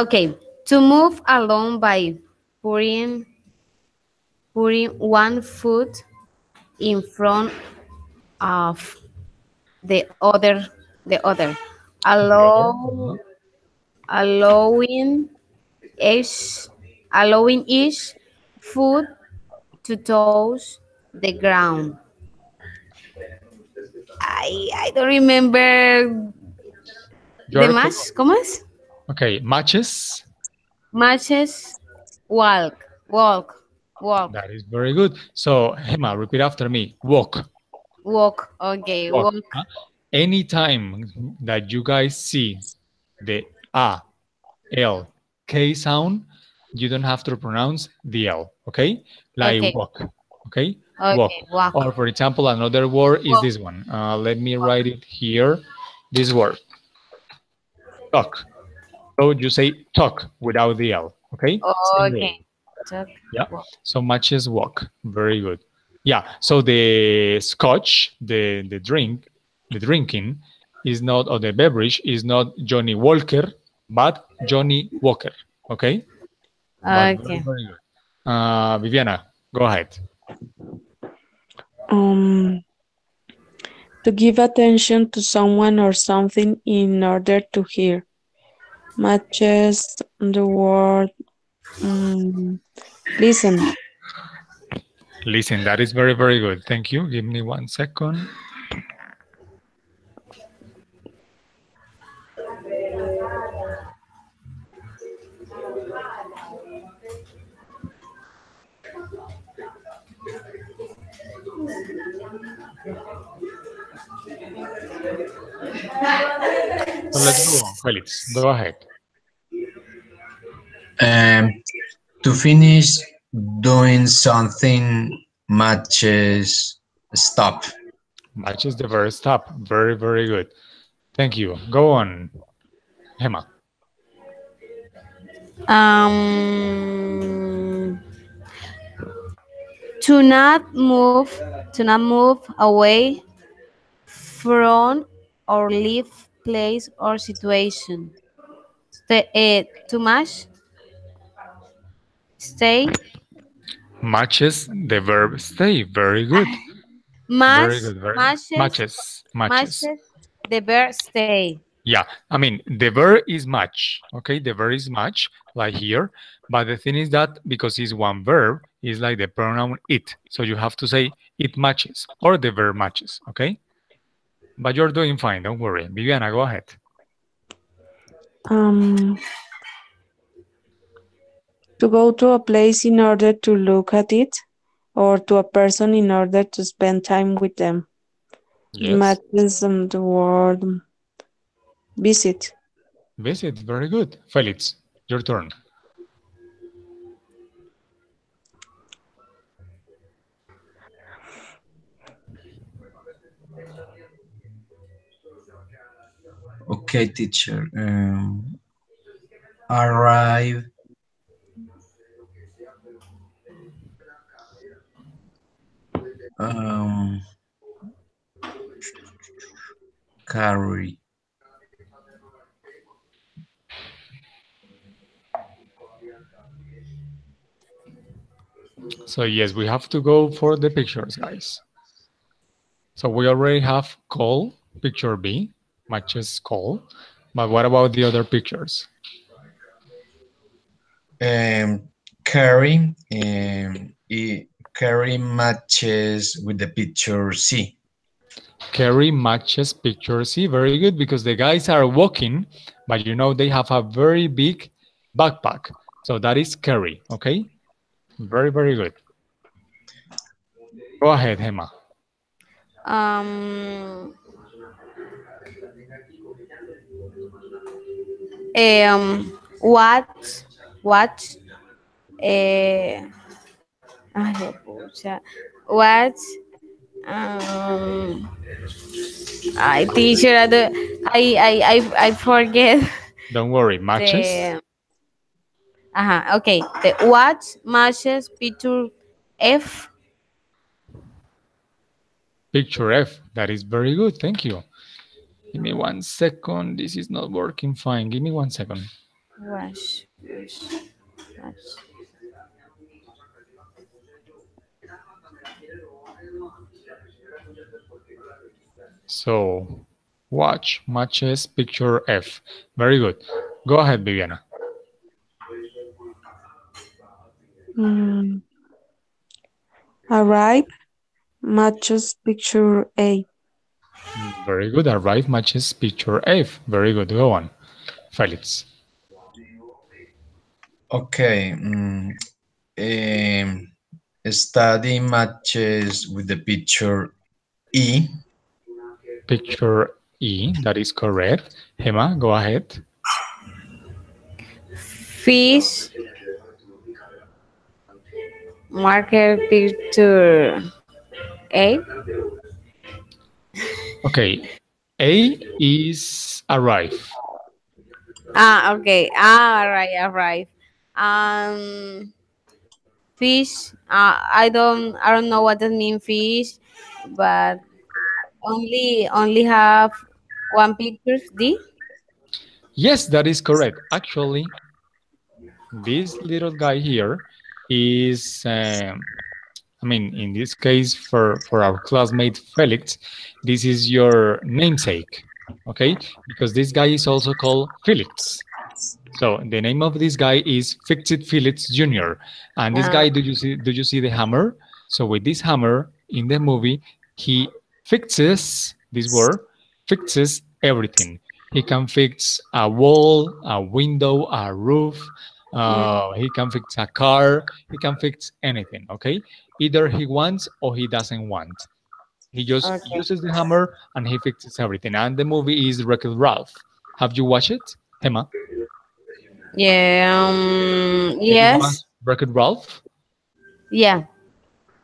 C: okay. To move along by putting putting one foot in front of the other, allow
A: Uh-huh.
C: allowing each allowing each foot to touch the ground. I don't remember the
A: You're
C: match. ¿Cómo es?
A: okay. Matches.
C: Matches. Walk.
A: That is very good. So, Hema, repeat after me. Walk.
C: Walk. Okay,
A: Walk.
C: walk.
A: Huh? Anytime that you guys see the A, L, K sound, you don't have to pronounce the L, okay? Like
C: Okay.
A: walk, okay? Walk.
C: Okay, walk.
A: Or for example, another word is
C: Walk.
A: this one. Let me write it here. This word, talk. So you say talk without the L, okay? Same
C: Okay.
A: way.
C: Talk.
A: Yeah.
C: Walk.
A: So matches walk. Very good. Yeah. So the scotch, the drink, the drinking is not, or the beverage is not Johnny Walker, but Johnny Walker. Okay. But very,
C: Okay.
A: very good. Viviana, go ahead.
D: Um, to give attention to someone or something in order to hear. Matches the word um, listen.
A: Listen, that is very, very good. Thank you. Give me 1 second. So let's go on, Felix. Go ahead.
B: Um, to finish doing something matches stop.
A: Matches the verb stop. Very, very good. Thank you. Go on, Hema.
C: Um, to not move, away from or leave place or situation. Too much. Stay.
A: Matches the verb stay. Very good. Very
C: Match.
A: good. Very good.
C: Matches.
A: Matches. Matches.
C: Matches. The verb stay.
A: Yeah. I mean, the verb is match. Okay. The verb is match, like here. But the thing is that because it's one verb, it's like the pronoun it. So you have to say it matches or the verb matches. Okay. But you're doing fine. Don't worry. Viviana, go ahead.
D: Um, to go to a place in order to look at it, or to a person in order to spend time with them.
A: Yes.
D: Matches the word visit.
A: Visit. Very good. Felix, your turn.
B: Okay, teacher. Arrive. Um, carry.
A: So yes, we have to go for the pictures, guys. So we already have call, picture B, matches call. But what about the other pictures?
B: Carry, carry matches with the picture C.
A: Carry matches picture C. Very good, because the guys are walking, but you know they have a very big backpack. So that is carry, okay? Very, very good. Go ahead, Gemma.
C: Um, what, what, ay, pucha, what, um, I teacher, I forget
A: Don't worry, matches.
C: the, okay, the what matches picture F.
A: Picture F. That is very good. Thank you. Give me 1 second. This is not working fine. Give me 1 second.
C: Wash, wash, wash.
A: So, watch matches picture F. Very good. Go ahead, Viviana.
D: Mm, arrive matches picture A.
A: Very good. Arrive matches picture F. Very good. Go on, Felix.
B: Okay. Study matches with the picture E.
A: Picture E. That is correct. Gemma, go ahead.
C: Fish marker picture A.
A: Okay. A is arrive.
C: Okay. All right. Fish. I don't know what that mean fish, but only have one picture. D.
A: Yes, that is correct. Actually, this little guy here is, I mean, in this case, for our classmate Felix, this is your namesake, okay? Because this guy is also called Felix. So the name of this guy is Fixit Felix Jr. And this guy, do you see the hammer? So with this hammer in the movie, he fixes this word, fixes everything. He can fix a wall, a window, a roof. He can fix a car. He can fix anything. Okay, either he wants or he doesn't want. He just
C: Okay.
A: uses the hammer and he fixes everything. And the movie is Wreck-It Ralph. Have you watched it, Emma?
C: Yeah.
A: Did you
C: Yes.
A: watch Wreck-It Ralph?
C: Yeah.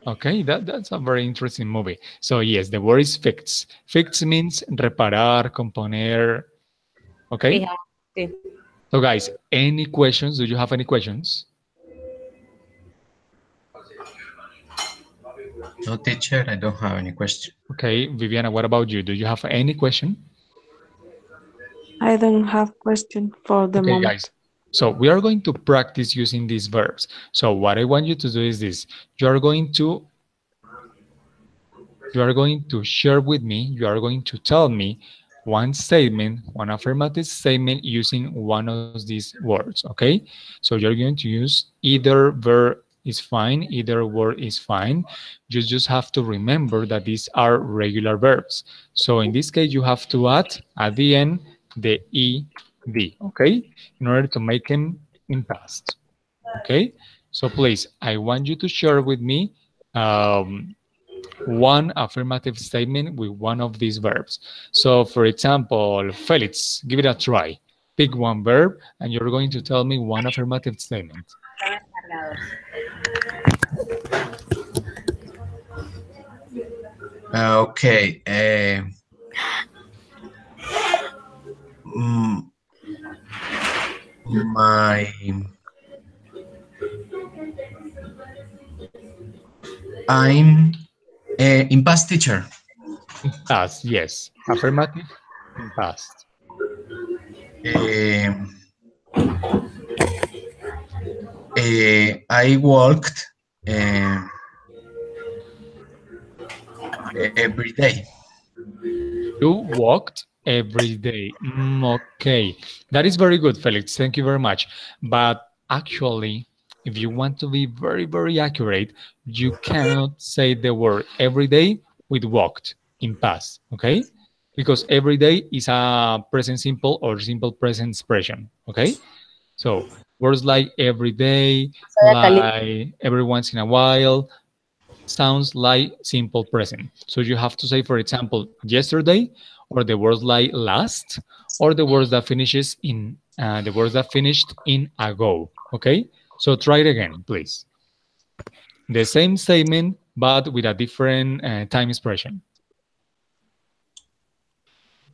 A: Okay, that's a very interesting movie. So yes, the word is fix. Fix means reparar, componer. Okay.
C: Fija. Sí.
A: So guys, any questions? Do you have any questions?
B: No, teacher, I don't have any question.
A: Okay, Viviana, what about you? Do you have any question?
D: I don't have question for the
A: Okay,
D: moment.
A: guys. So we are going to practice using these verbs. So what I want you to do is this. You are going to share with me, you are going to tell me one statement, one affirmative statement using one of these words, okay? So you're going to use either verb is fine, either word is fine. You just have to remember that these are regular verbs. So in this case, you have to add at the end the ed, okay? In order to make them in past, okay? So please, I want you to share with me one affirmative statement with one of these verbs. So, for example, Felix, give it a try. Pick one verb, and you're going to tell me one affirmative statement.
B: Okay. Mm, my I'm in past teacher.
A: Past, yes. Affirmative in past.
B: I walked um, every day.
A: You walked every day. Okay, that is very good, Felix. Thank you very much. But actually, if you want to be very, very accurate, you cannot say the word every day with walked in past, okay? Because every day is a present simple or simple present expression, okay? So words like every day,
C: Soy caliente.
A: like every once in a while, sounds like simple present. So you have to say, for example, yesterday, or the words like last, or the words that finished in ago. Okay. So try it again, please. The same statement, but with a different time expression.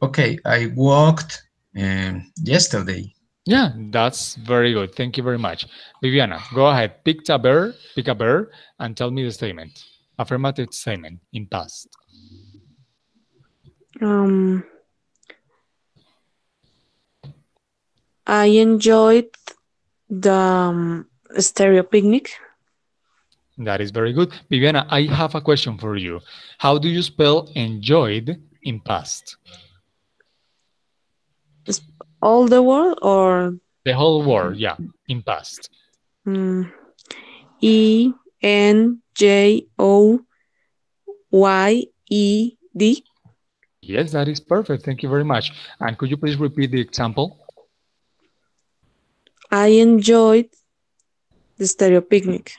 B: Okay, I walked yesterday.
A: Yeah, that's very good. Thank you very much. Viviana, go ahead. Pick a verb, and tell me the statement. Affirmative statement in past.
D: Um, I enjoyed the stereo picnic.
A: That is very good. Viviana, I have a question for you. How do you spell enjoyed in past?
D: Is all the world or
A: The whole word, yeah, in past.
D: mm, ENJOYED?
A: Yes, that is perfect. Thank you very much. And could you please repeat the example?
D: I enjoyed the stereo picnic.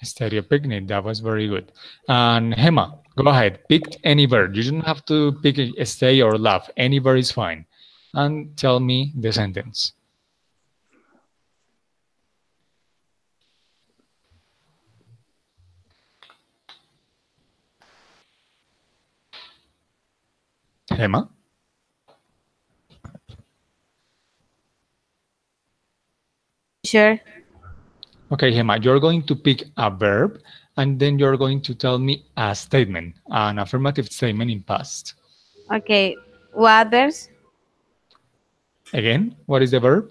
A: Stereo picnic. That was very good. And Hema, go ahead. Pick any verb. You don't have to pick a stay or laugh. Any verb is fine. And tell me the sentence. Hema?
C: Sure.
A: Okay, Hema, you're going to pick a verb and then you're going to tell me a statement, an affirmative statement in past.
C: Okay. Waters.
A: Again, what is the verb?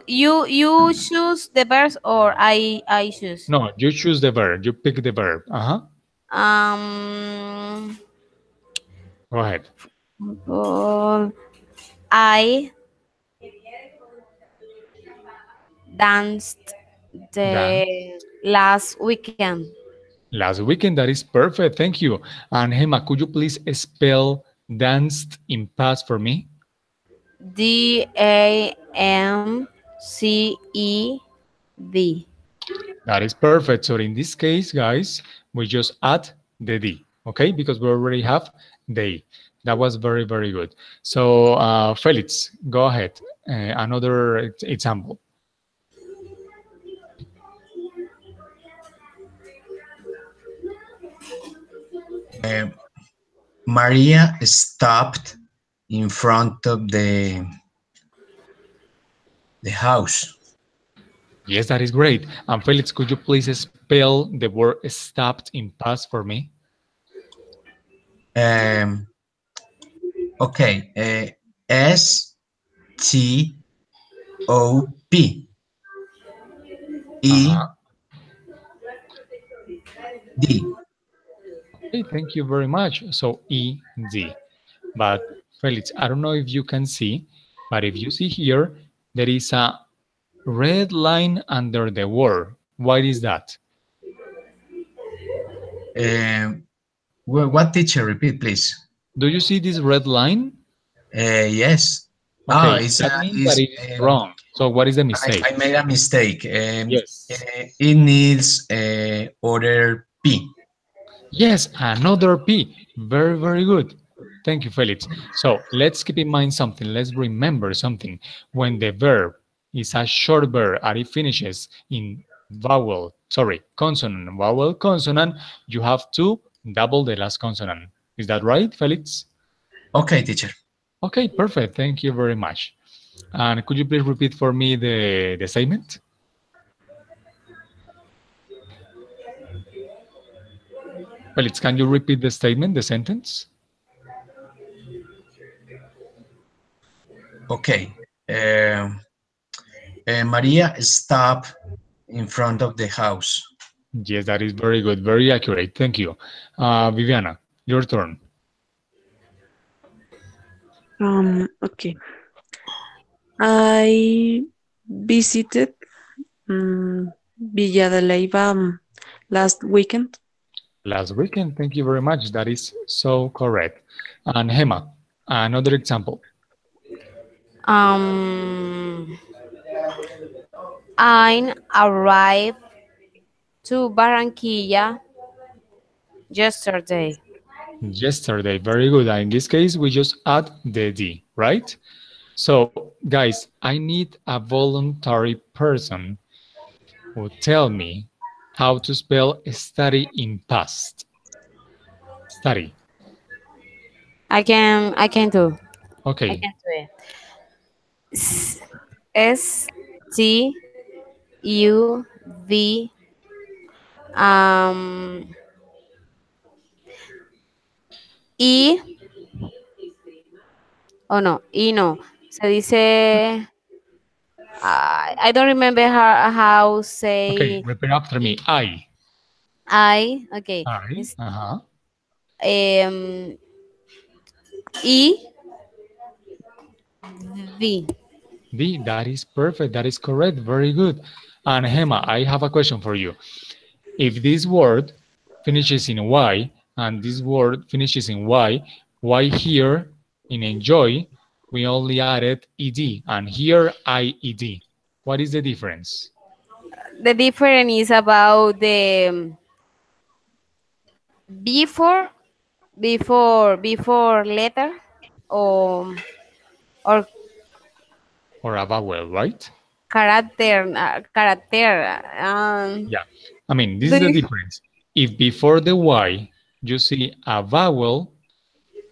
C: You choose the verse or I choose.
A: No, you choose the verb. You pick the verb. Uh-huh.
C: Um.
A: Go ahead.
C: Football. I danced
A: Dan.
C: the last weekend.
A: Last weekend, that is perfect. Thank you. And Hema, could you please spell danced in past for me?
C: DAMCED.
A: That is perfect. So in this case, guys, we just add the D, okay? Because we already have they. That was very, very good. So, Felix, go ahead. Another example.
B: Um, Maria stopped in front of the house.
A: Yes, that is great. And Felix, could you please spell the word stopped in past for me?
B: Um, okay, STOP
A: Uh-huh.
B: ED.
A: Okay, thank you very much. So ED. But Felix, I don't know if you can see, but if you see here, there is a red line under the word. What is that?
B: Um, what teacher? Repeat, please.
A: Do you see this red line?
B: Yes. Ah,
A: Okay,
B: it's
A: that means that
B: is
A: it is wrong. So what is the mistake?
B: I made a mistake.
A: Yes.
B: It needs order P.
A: Yes, another P. Very, very good. Thank you, Felix. So let's keep in mind something. Let's remember something. When the verb is a short verb and it finishes in consonant, vowel, consonant, you have to double the last consonant. Is that right, Felix?
B: Okay, teacher.
A: Okay, perfect. Thank you very much. And could you please repeat for me the statement? Felix, can you repeat the statement, the sentence?
B: Okay. Maria stopped in front of the house.
A: Yes, that is very good, very accurate. Thank you. Viviana, your turn.
D: Okay. I visited Villa de Leyva last weekend.
A: Last weekend, thank you very much. That is so correct. And Hema, another example.
C: Um, I arrived to Barranquilla yesterday.
A: Yesterday, very good. In this case, we just add the D, right? So, guys, I need a voluntary person who tell me how to spell study in past. Study.
C: I can do. I
A: Okay.
C: can do it. STUV um E oh no, E no. Se dice I don't remember how
A: Okay,
C: say
A: repeat after me. I.
C: I okay.
A: I.
C: It's
A: Uh-huh.
C: um E V.
A: D. That is perfect. That is correct. Very good. And Hema, I have a question for you. If this word finishes in Y and this word finishes in Y, why here in enjoy we only added ed and here ied? What is the difference?
C: The difference is about the before before letter or or
A: Or a vowel, right?
C: character.
A: Yeah. I mean, this
C: Do
A: is the
C: you,
A: difference. If before the Y you see a vowel,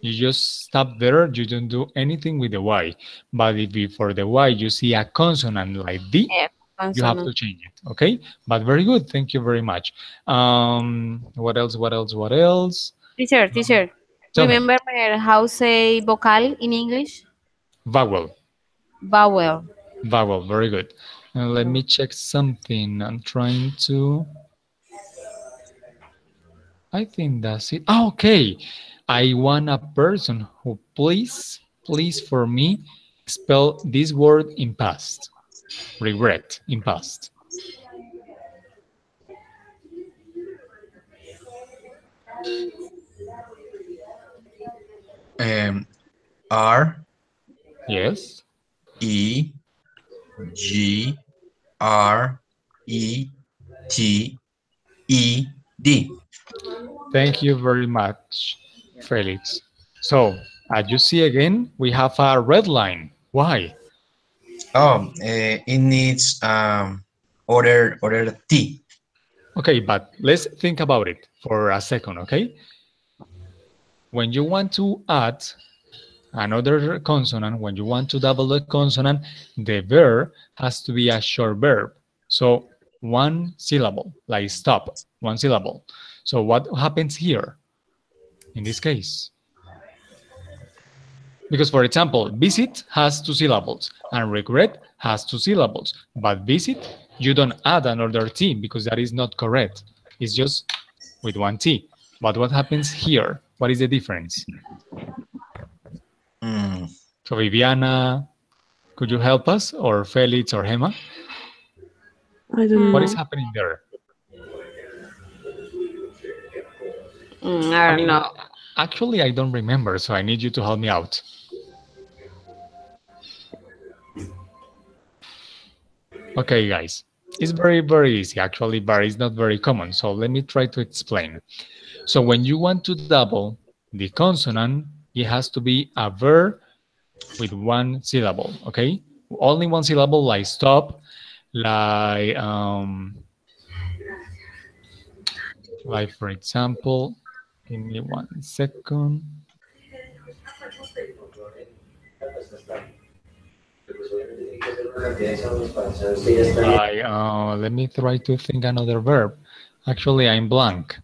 A: you just stop there, you don't do anything with the Y. But if before the Y you see a consonant like D,
C: F
A: you have
C: consonant?
A: to change it. Okay, but very good, thank you very much. What else, what else, what else?
C: Teacher.
A: Tell me.
C: Remember how say vocal in English?
A: Vowel.
C: Vowel.
A: Vowel, very good. Let me check something. I'm trying to, I think that's it. Oh, okay, I want a person who please for me spell this word in past. Regret in past.
B: Um, R
A: Yes.
B: E G R E T E D.
A: Thank you very much, Felix. So, as you see again, we have a red line. Why?
B: It needs other T.
A: Okay, but let's think about it for a second, okay? When you want to add another consonant, when you want to double the consonant, the verb has to be a short verb. So, one syllable, like stop, one syllable. So, what happens here in this case? Because, for example, visit has two syllables and regret has two syllables. But visit, you don't add another T because that is not correct. It's just with one T. But what happens here? What is the difference?
B: Mm,
A: So, Viviana, could you help us? Or Felix or Hema?
D: I don't
A: What is
C: Hmm,
D: know.
A: happening there?
C: I
A: I
C: don't
A: mean,
C: know.
A: actually, I don't remember, so I need you to help me out. Okay, guys. It's very easy, actually, but it's not very common. So let me try to explain. So when you want to double the consonant, it has to be a verb with one syllable, okay? Only one syllable, like stop, like for example, give me 1 second. Let me try to think another verb. Actually, I'm blank.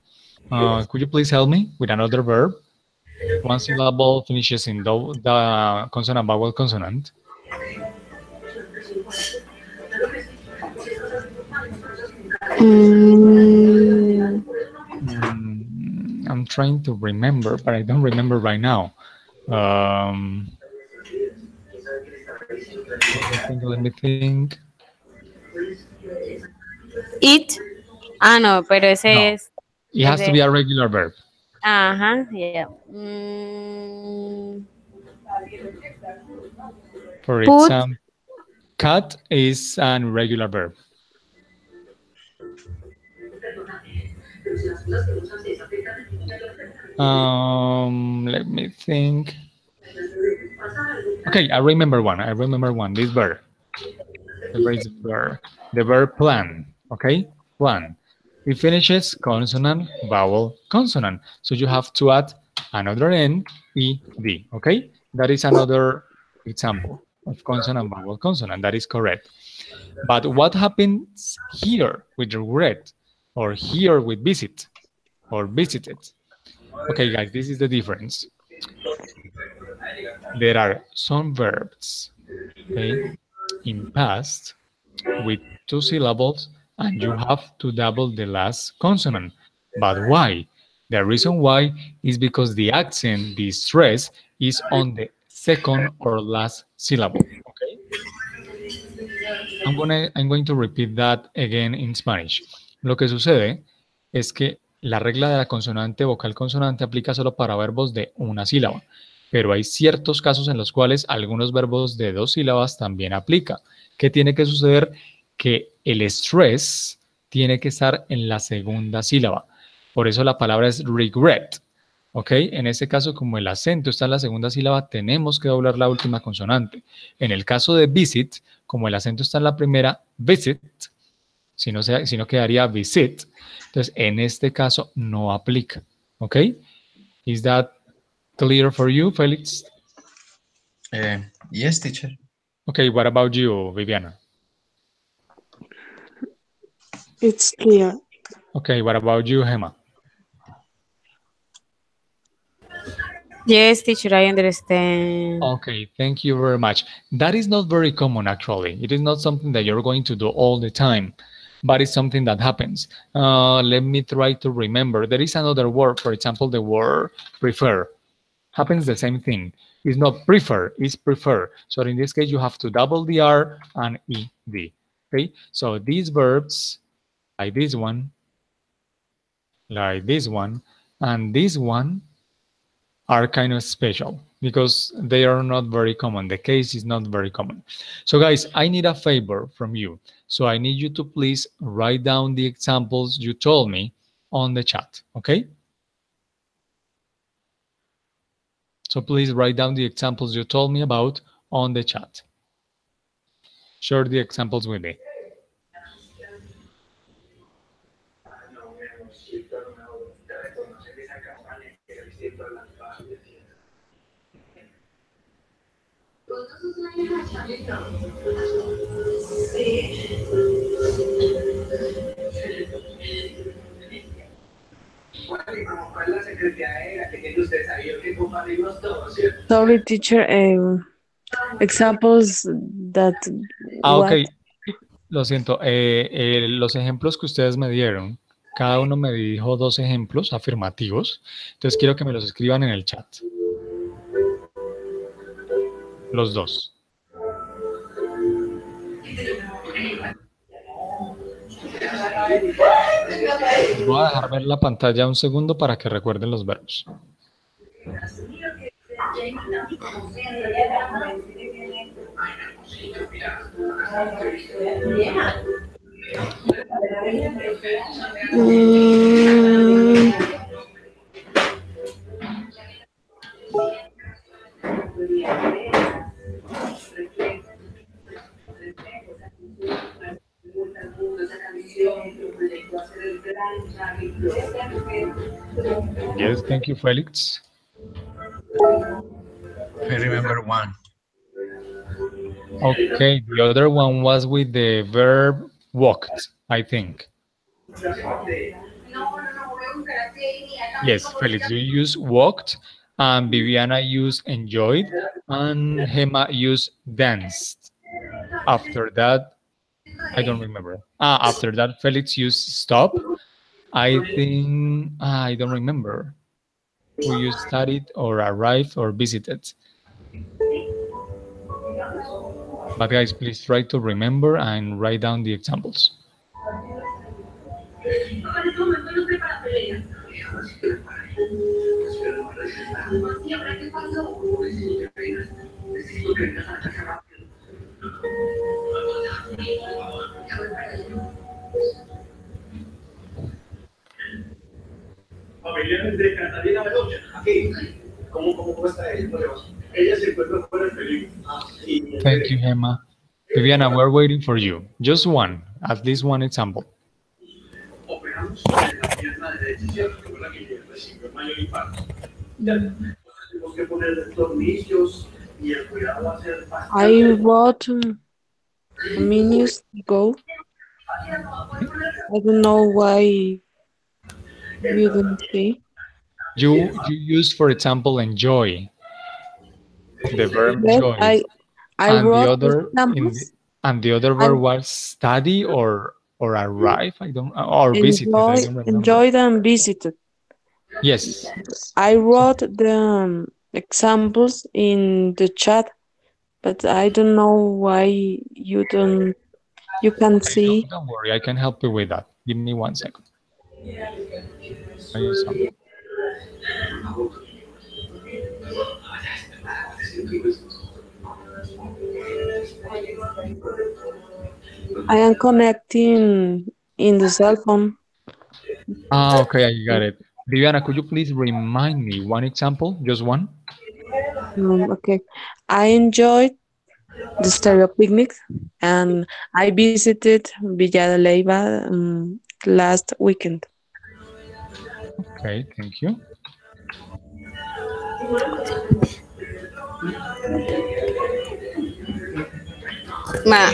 A: Could you please help me with another verb? One syllable finishes in the consonant vowel consonant.
C: Mm,
A: I'm trying to remember, but I don't remember right now. Let me think. Let me think.
C: it. Ah, no, pero ese
A: No,
C: es.
A: it has to
C: Ese.
A: be a regular verb.
C: Ajá, yeah.
A: For
C: Put.
A: example, cut is an irregular verb. Let me think. Okay, I remember one. I remember one. This verb. The verb is verb. The verb plan. Okay, plan. It finishes consonant, vowel, consonant. So you have to add another N, E, D. Okay, that is another example of consonant, vowel, consonant. That is correct. But what happens here with regret, or here with visit, or visited? Okay, guys, this is the difference. There are some verbs, okay, in past with two syllables, and you have to double the last consonant. But why? The reason why is because the accent, the stress, is on the second or last syllable. Okay, I'm going to repeat that again in Spanish. Lo que sucede es que la regla de la consonante vocal consonante aplica solo para verbos de una sílaba, pero hay ciertos casos en los cuales algunos verbos de dos sílabas también aplica. ¿Qué tiene que suceder? Que el stress tiene que estar en la segunda sílaba. Por eso la palabra es regret. ¿Ok? En este caso, como el acento está en la segunda sílaba, tenemos que doblar la última consonante. En el caso de visit, como el acento está en la primera, visit, si no quedaría visit. Entonces, en este caso no aplica. ¿Ok? Is that clear for you, Felix?
B: Yes, teacher.
A: Okay, what about you, Viviana?
D: It's clear.
A: Okay, what about you, Gemma?
C: Yes, teacher, I understand.
A: Okay, thank you very much. That is not very common, actually. It is not something that you're going to do all the time, but it's something that happens. Let me try to remember. There is another word, for example, the word prefer. Happens the same thing. It's not prefer, it's prefer. So in this case, you have to double the R and ED. Okay, so these verbs, like this one, and this one, are kind of special because they are not very common. The case is not very common. So guys, I need a favor from you. So I need you to please write down the examples you told me on the chat, okay? So please write down the examples you told me about on the chat. Share the examples with me.
D: Sorry, teacher. Examples that what?
A: Ok, lo siento. Los ejemplos que ustedes me dieron, cada uno me dijo dos ejemplos afirmativos. Entonces quiero que me los escriban en el chat. Los dos. Voy a dejar ver la pantalla un segundo para que recuerden los verbos. Yes, thank you, Felix.
B: I remember one.
A: Okay, the other one was with the verb walked, I think. Yes, Felix, you use walked, and Viviana used enjoyed, and Gemma used danced. After that, I don't remember. After that, Felix used stop. I think I don't remember who you studied or arrived or visited. But guys, please try to remember and write down the examples.
E: Familiares de Catalina Bedoya, aquí. ¿Cómo está ella? Ella se encuentra fuera del peligro.
A: Thank you, Emma. Viviana, we're waiting for you. Just one, at least one example.
E: Operamos sobre la pierna derecha, ¿cierto? Que fue la que recibió el mayor impacto. Tenemos que poner tornillos y el cuidado va a ser bastante.
D: I wrote minutes ago. I don't know why you don't see.
A: You use, for example, enjoy, the verb
D: Yes,
A: enjoy,
D: I
A: and the
D: wrote
A: other
D: examples
A: and the other verb was study or arrive. I don't or visited. I don't remember.
D: enjoyed and visited.
A: Yes.
D: I wrote the examples in the chat, but I don't know why you can
A: Okay,
D: see.
A: don't worry. I can help you with that. Give me 1 second. I use something.
D: I am connecting in the cell phone.
A: Okay, I got it. Viviana, could you please remind me one example, just one?
D: Okay. I enjoyed the stereo picnic and I visited Villa de Leyva last weekend.
A: Okay, thank you.
C: Ma.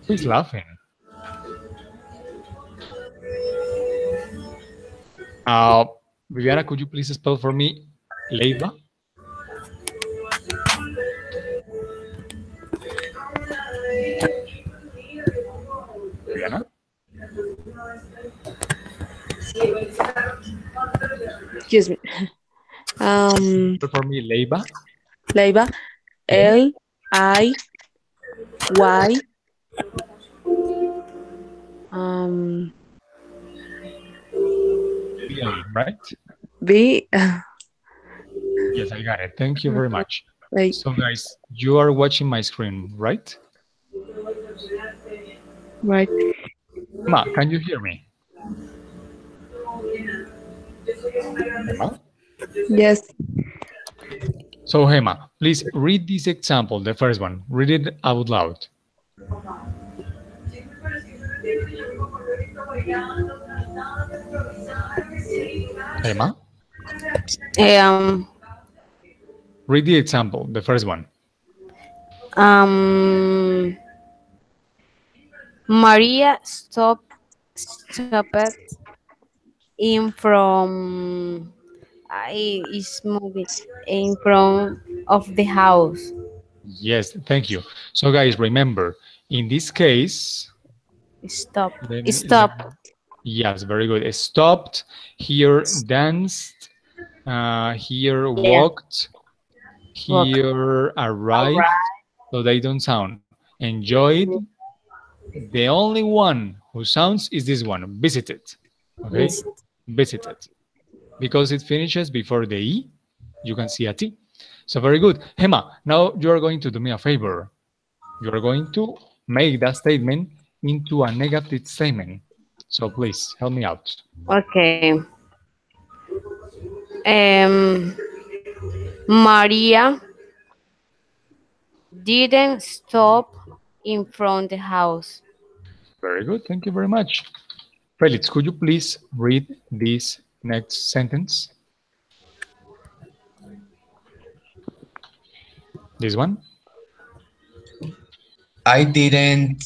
A: Who's laughing? Viviana, could you please spell for me Leiva? Viviana?
D: Excuse me.
A: Spell for me Leiva?
D: Leyva, Liy.
A: Right?
D: B.
A: Yes, I got it. Thank you very much.
D: Like,
A: So guys, you are watching my screen, right?
D: right.
A: Ma, can you hear me? Emma?
D: Yes.
A: So Hema, please read this example, the first one. Read it out loud. Emma? Read the example, the first one.
C: Maria stopped in from is moving in front of the house.
A: Yes, thank you. So guys, remember, in this case,
C: Stop.
A: Yes, very good. Stopped, here danced, here walked, here arrived, so they don't sound. Enjoyed. The only one who sounds is this one, visited. Okay, visited. Because it finishes before the E, you can see a T. So very good. Hema, now you are going to do me a favor. You are going to make that statement into a negative statement. So please help me out.
C: Okay. Maria didn't stop in front of the house.
A: Very good. Thank you very much. Felix, could you please read this next sentence? This one?
B: I didn't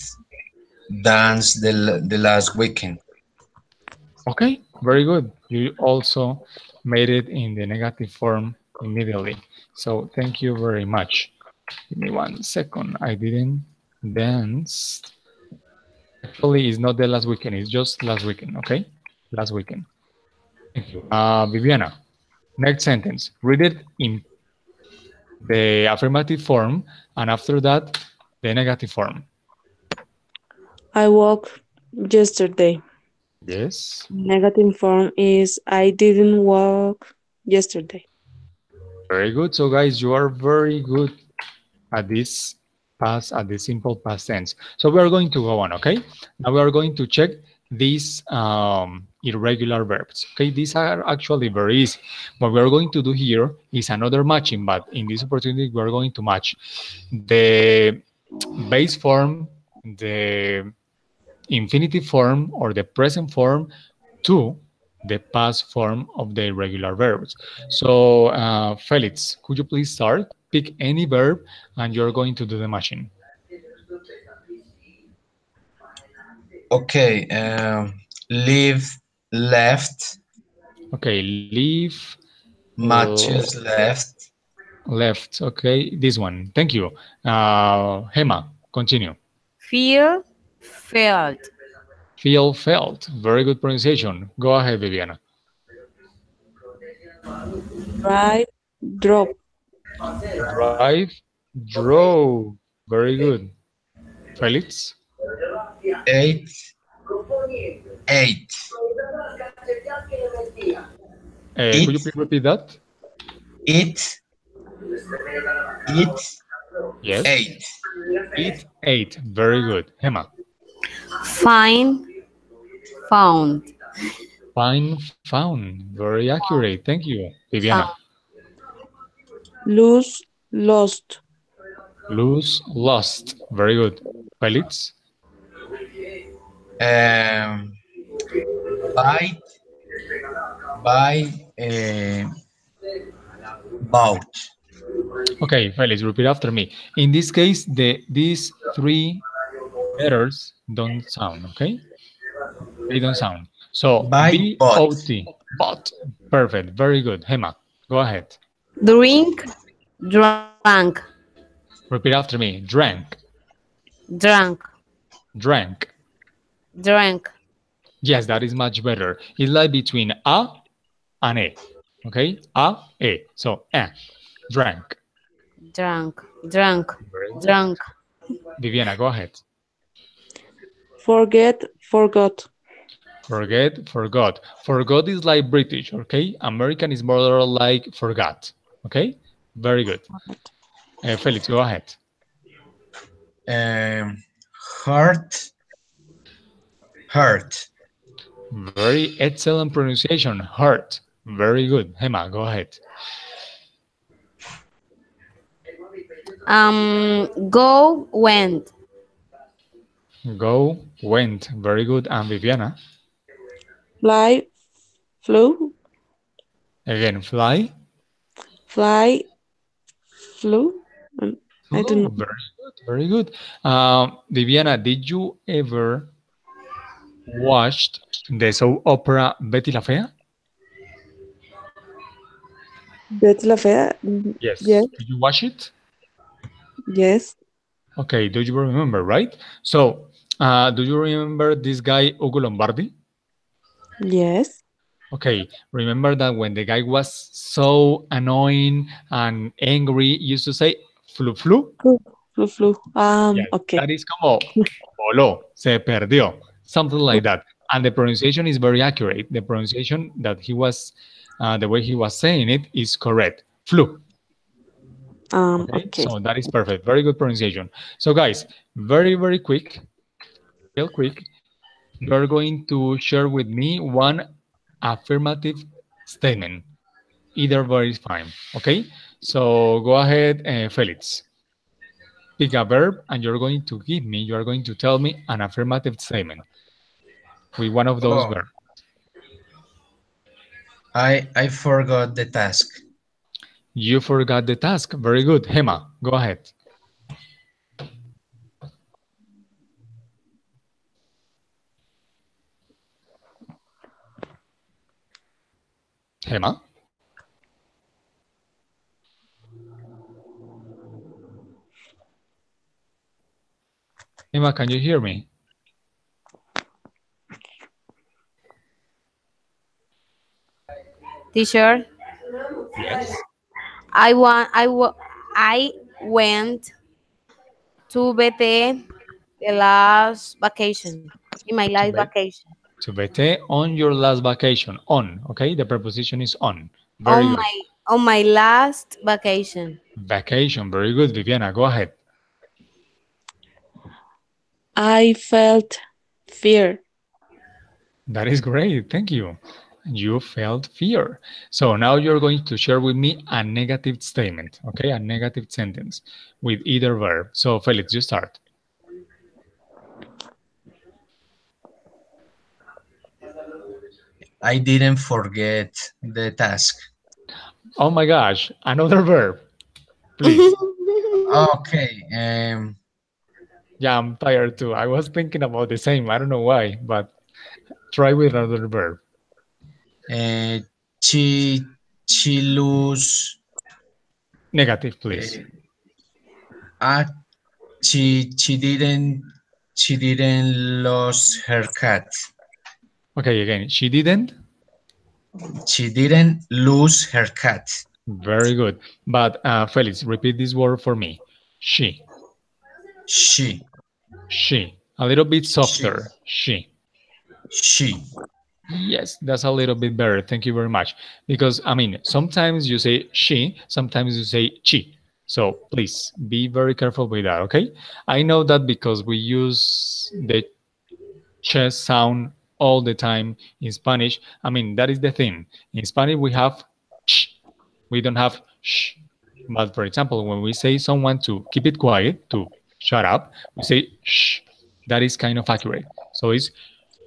B: dance the last weekend.
A: Okay, very good. You also made it in the negative form immediately. So thank you very much. Give me 1 second. I didn't dance. Actually, it's not the last weekend. It's just last weekend. Okay, last weekend. Thank you. Viviana, next sentence. Read it in the affirmative form, and after that, the negative form.
D: I walked yesterday.
A: Yes.
D: Negative form is I didn't walk yesterday.
A: Very good. So, guys, you are very good at this at the simple past tense. So we are going to go on, okay? Now we are going to check these irregular verbs. Okay, these are actually very easy. What we are going to do here is another matching, but in this opportunity we are going to match the base form, the infinitive form or the present form to the past form of the irregular verbs. So, Felix, could you please start? Pick any verb and you're going to do the matching.
B: Okay, leave, left,
A: Okay, leave,
B: matches left,
A: left. Okay, this one. Thank you. Hema, continue.
C: Feel, felt.
A: Feel, felt. Very good pronunciation. Go ahead, Viviana.
D: Drive, drop.
A: Drive, drove. Very good. Felix?
B: eight, eight,
A: Could you
B: eat,
A: please repeat that?
B: eat, eat,
A: Yes.
B: eight.
A: Eat, ate. Very good. Hema.
C: Find, found.
A: Find, found. Very accurate. Thank you. Viviana.
C: Found.
D: Lose, lost.
A: Lose, lost. Very good. Felix.
B: Um, bite, buy, bought.
A: Okay, Felix, repeat after me. In this case, these three letters don't sound, okay? They don't sound. So,
B: Buy, bought.
A: B-O-T. Bought. Perfect. Very good. Hema, go ahead.
C: Drink, drank.
A: Repeat after me. Drank.
C: Drank,
A: Drank.
C: drank.
A: Yes, that is much better. It's like between a and e. Okay? A, e. So, drank.
C: Drank, drank,
A: Very good.
C: drank.
A: Viviana, go ahead.
D: Forget, forgot.
A: Forget, forgot. Forgot is like British, okay? American is more like forgot, okay? Very good. Felix, go ahead.
B: Heart, hurt.
A: Very excellent pronunciation. Hurt. Very good. Hema, go ahead.
C: Go, went.
A: Go, went. Very good. And Viviana?
D: Fly, flew.
A: Again, fly.
D: Fly, flew. I don't know.
A: Very good. Very good. Viviana, did you ever watch the soap opera Betty la Fea?
D: Betty la Fea.
A: Yes.
D: Yes.
A: Did you watch it?
D: Yes.
A: Okay, do you remember, right? So, do you remember this guy, Ugo Lombardi?
D: Yes.
A: Okay, remember that when the guy was so annoying and angry, he used to say, flu flu?
D: Flew, flew.
A: Yes,
D: Okay.
A: that is como, voló, se perdió, something like that. And the pronunciation is very accurate. The pronunciation that he was, the way he was saying it is correct. Flu. Okay, so that is perfect. Very good pronunciation. So guys, very, very quick, real quick, you're going to share with me one affirmative statement. Either way is fine, okay? So go ahead, Felix. Pick a verb and you're going to tell me an affirmative statement with one of those verbs.
B: I forgot the task.
A: You forgot the task. Very good. Hema, go ahead. Gemma? Gemma, can you hear me?
C: Teacher,
A: Yes.
C: I went to BT the last vacation. In my
A: To
C: last
A: bet
C: vacation.
A: to bete on your last vacation. On, okay? The preposition is on.
C: On
A: Very good.
C: my last vacation.
A: Vacation, very good, Viviana. Go ahead.
D: I felt fear.
A: That is great. Thank you. You felt fear. So now you're going to share with me a negative statement, okay? A negative sentence with either verb. So Felix, you start.
B: I didn't forget the task.
A: Oh my gosh, another verb, please.
B: Okay.
A: Yeah, I'm tired too. I was thinking about the same. I don't know why, but try with another verb.
B: Uh, she she lose.
A: Negative, please.
B: Uh, ah, she didn't lose her cat.
A: Okay, again, she didn't.
B: She didn't lose her cat.
A: Very good. But Felix, repeat this word for me. She.
B: She
A: She. A little bit
B: she
A: softer. She.
B: she.
A: Yes, that's a little bit better. Thank you very much. Because, I mean, sometimes you say she, sometimes you say chi. So please be very careful with that, okay? I know that because we use the ch sound all the time in Spanish. I mean, that is the thing. In Spanish, we have ch, we don't have sh. But for example, when we say someone to keep it quiet, to shut up, we say sh. That is kind of accurate. So it's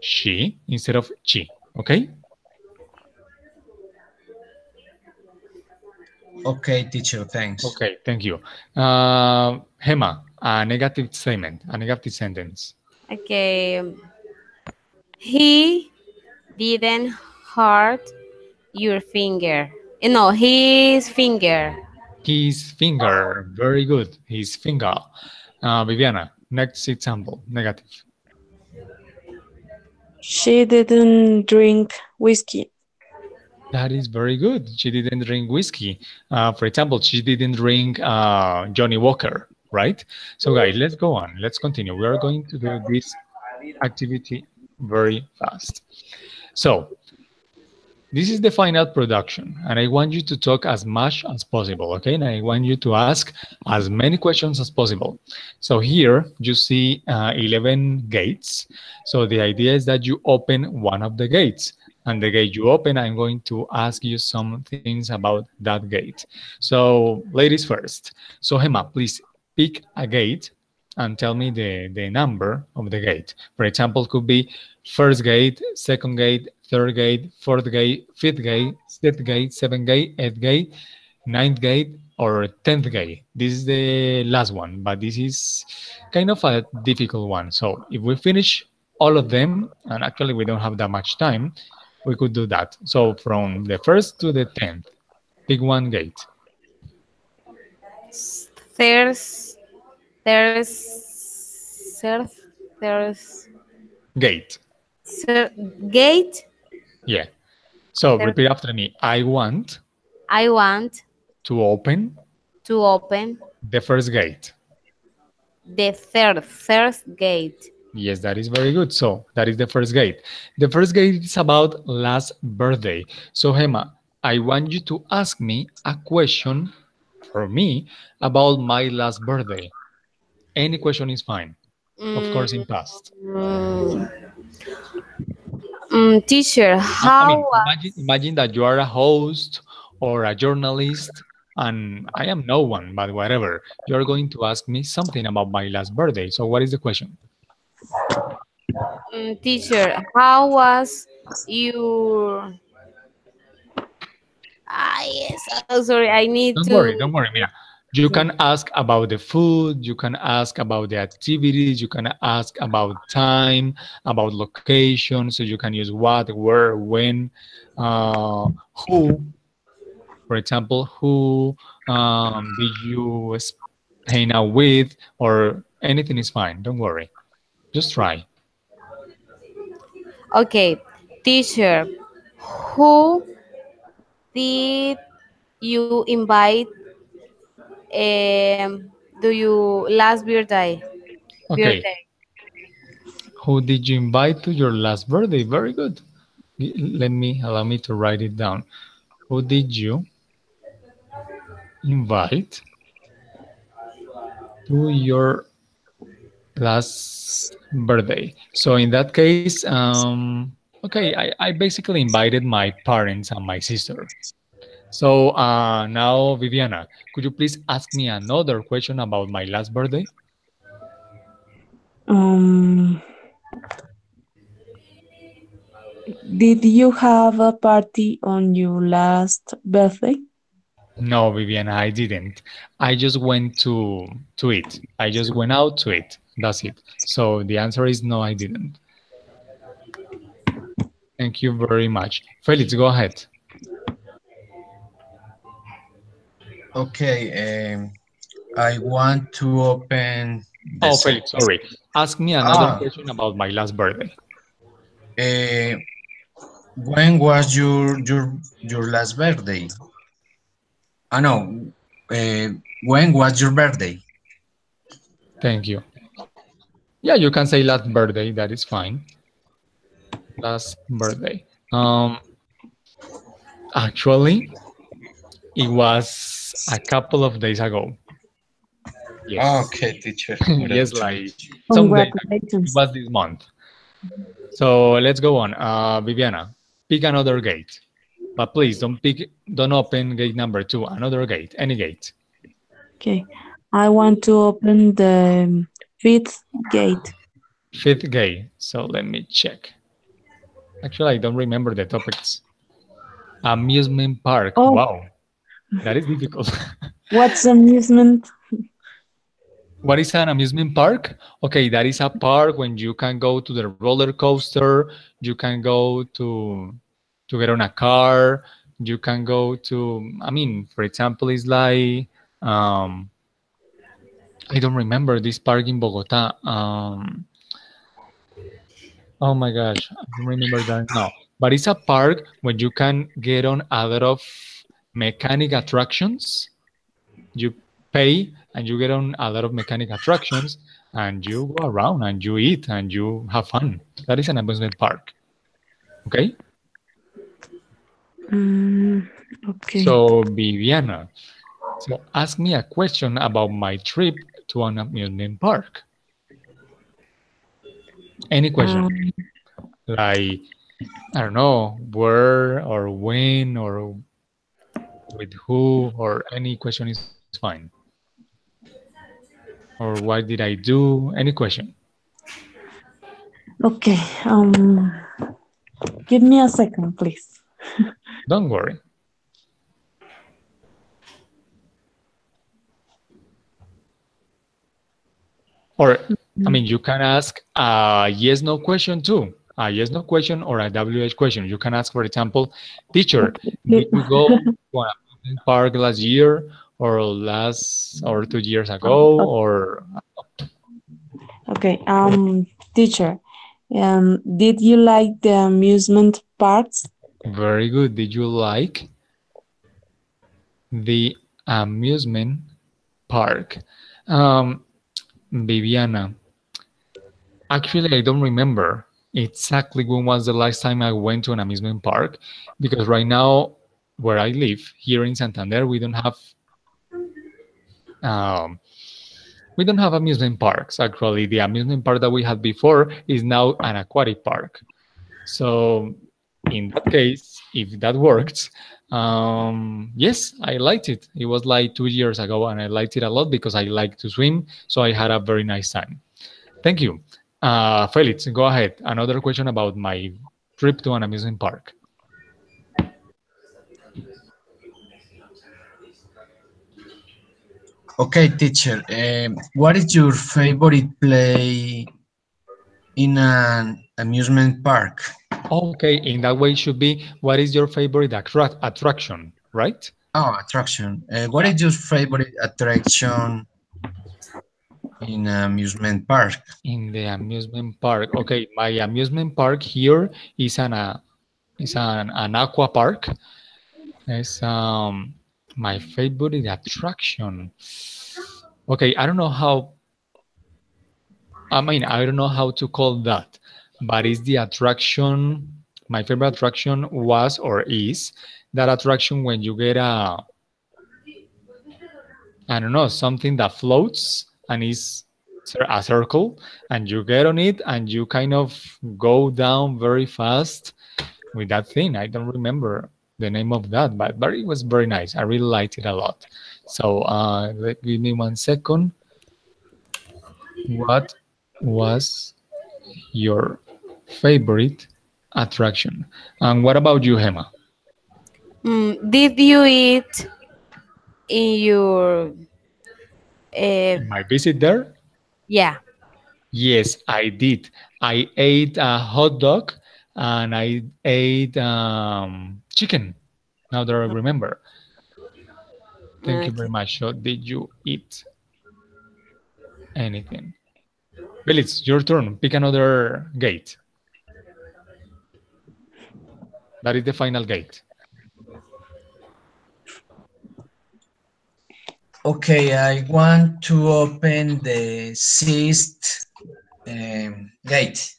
A: she instead of chi, okay?
B: Okay, teacher. Thanks.
A: Okay, thank you. Gemma, a negative statement, a negative sentence.
C: Okay. He didn't hurt your finger. No, his finger.
A: His finger, very good. His finger. Viviana, next example, negative.
D: She didn't drink whiskey.
A: That is very good. She didn't drink whiskey. For example, she didn't drink Johnny Walker, right? So, guys, let's go on. Let's continue. We are going to do this activity very fast. So, this is the final production, and I want you to talk as much as possible, okay? And I want you to ask as many questions as possible. So here you see 11 gates. So the idea is that you open one of the gates, and the gate you open, I'm going to ask you some things about that gate. So ladies first. So Gemma, please pick a gate and tell me the number of the gate. For example, could be first gate, second gate, third gate, fourth gate, fifth gate, sixth gate, seventh gate, eighth gate, ninth gate, or 10th gate. This is the last one, but this is kind of a difficult one. So if we finish all of them, and actually we don't have that much time, we could do that. So from the first to the 10th, pick one gate.
C: There's there's there's
A: Gate.
C: gate.
A: Yeah. So
C: There,
A: repeat after me. I want
C: I want
A: to open
C: to open
A: the first gate.
C: the third gate.
A: Yes, that is very good. So that is the first gate. The first gate is about last birthday. So Gemma, I want you to ask me a question for me about my last birthday. Any question is fine. Of
C: Mm,
A: course, in past.
C: mm, teacher,
A: I
C: how
A: mean, imagine that you are a host or a journalist, and I am no one, but whatever. You're going to ask me something about my last birthday. So what is the question?
C: teacher, how was your yes, oh sorry, I need
A: Don't
C: to
A: worry, don't worry, Mira. You can ask about the food, you can ask about the activities, you can ask about time, about location, so you can use what, where, when, who, for example, who did you hang out with, or anything is fine, don't worry. Just try.
C: Okay, teacher, who did you invite do you last birthday?
A: Okay,
C: Birthday.
A: who did you invite to your last birthday? Very good. Allow me to write it down. Who did you invite to your last birthday? So in that case, okay, I basically invited my parents and my sister. So now, Viviana, could you please ask me another question about my last birthday?
D: Um, did you have a party on your last birthday?
A: No, Viviana, I didn't. I just went to eat. I just went out to eat. That's it. So the answer is no, I didn't. Thank you very much. Felix, go ahead.
B: Okay, I want to open the
A: Oh,
B: second.
A: Felix, sorry. Ask me another
B: Ah,
A: question about my last birthday.
B: uh, when was your last birthday? Ah, no. Uh, when was your birthday?
A: Thank you. Yeah, you can say last birthday. That is fine. Last birthday. Actually, it was a couple of days ago. Yes.
B: Okay, teacher.
A: Yes, like some days ago. It
D: Congratulations.
A: was this month. So let's go on. Viviana, pick another gate. But please don't open gate number two. Another gate, any gate.
D: Okay. I want to open the fifth gate.
A: Fifth gate. So let me check. Actually, I don't remember the topics. Amusement park.
D: Oh,
A: Wow, that is difficult.
D: what's amusement?
A: What is an amusement park? Okay, that is a park when you can go to the roller coaster, you can go to get on a car, you can go to, I mean, for example, it's like I don't remember this park in Bogota. Oh my gosh, I don't remember that now. But it's a park where you can get on a lot of mechanic attractions. You pay and you get on a lot of mechanic attractions and you go around and you eat and you have fun. That is an amusement park. Okay?
D: Mm, okay.
A: So, Viviana, so ask me a question about my trip to an amusement park. Any question?
D: Um,
A: Like, I don't know, where or when or with who or any question is fine. Or what did I do? Any question.
D: okay. Give me a second, please.
A: Don't worry. Or, I mean, you can ask a yes no question too. A yes no question or a WH question. You can ask, for example, teacher, did you go to an amusement park last year or last or 2 years ago or
D: Okay. Teacher, did you like the amusement parks?
A: very good. Did you like the amusement park? Um, Viviana, actually, I don't remember exactly when was the last time I went to an amusement park because right now, where I live here in Santander, um, we don't have amusement parks. Actually, the amusement park that we had before is now an aquatic park. So, in that case, if that works, yes, I liked it. It was like 2 years ago, and I liked it a lot because I like to swim. So I had a very nice time. Thank you. Felix, go ahead. Another question about my trip to an amusement park.
B: Okay, teacher. What is your favorite play in an amusement park?
A: Okay, in that way, it should be what is your favorite attraction, right?
B: Oh, attraction. What
A: Yeah.
B: is your favorite attraction in an amusement park?
A: In the amusement park. Okay, my amusement park here is an aqua park. It's my favorite attraction. Okay, I don't know how. I mean, I don't know how to call that, but it's the attraction. My favorite attraction was or is that attraction when you get I don't know, something that floats and is a circle, and you get on it and you kind of go down very fast with that thing. I don't remember the name of that, but it was very nice. I really liked it a lot. So give me 1 second. What was your favorite attraction? And what about you, Hema?
C: Did you eat in your
A: My visit there?
C: yeah?
A: Yes, I did. I ate a hot dog and I ate chicken. Now that I remember. Thank you very
C: Okay.
A: much. So, did you eat anything? Well, it's your turn. Pick another gate. That is the final gate.
B: Okay, I want to open the sixth gate.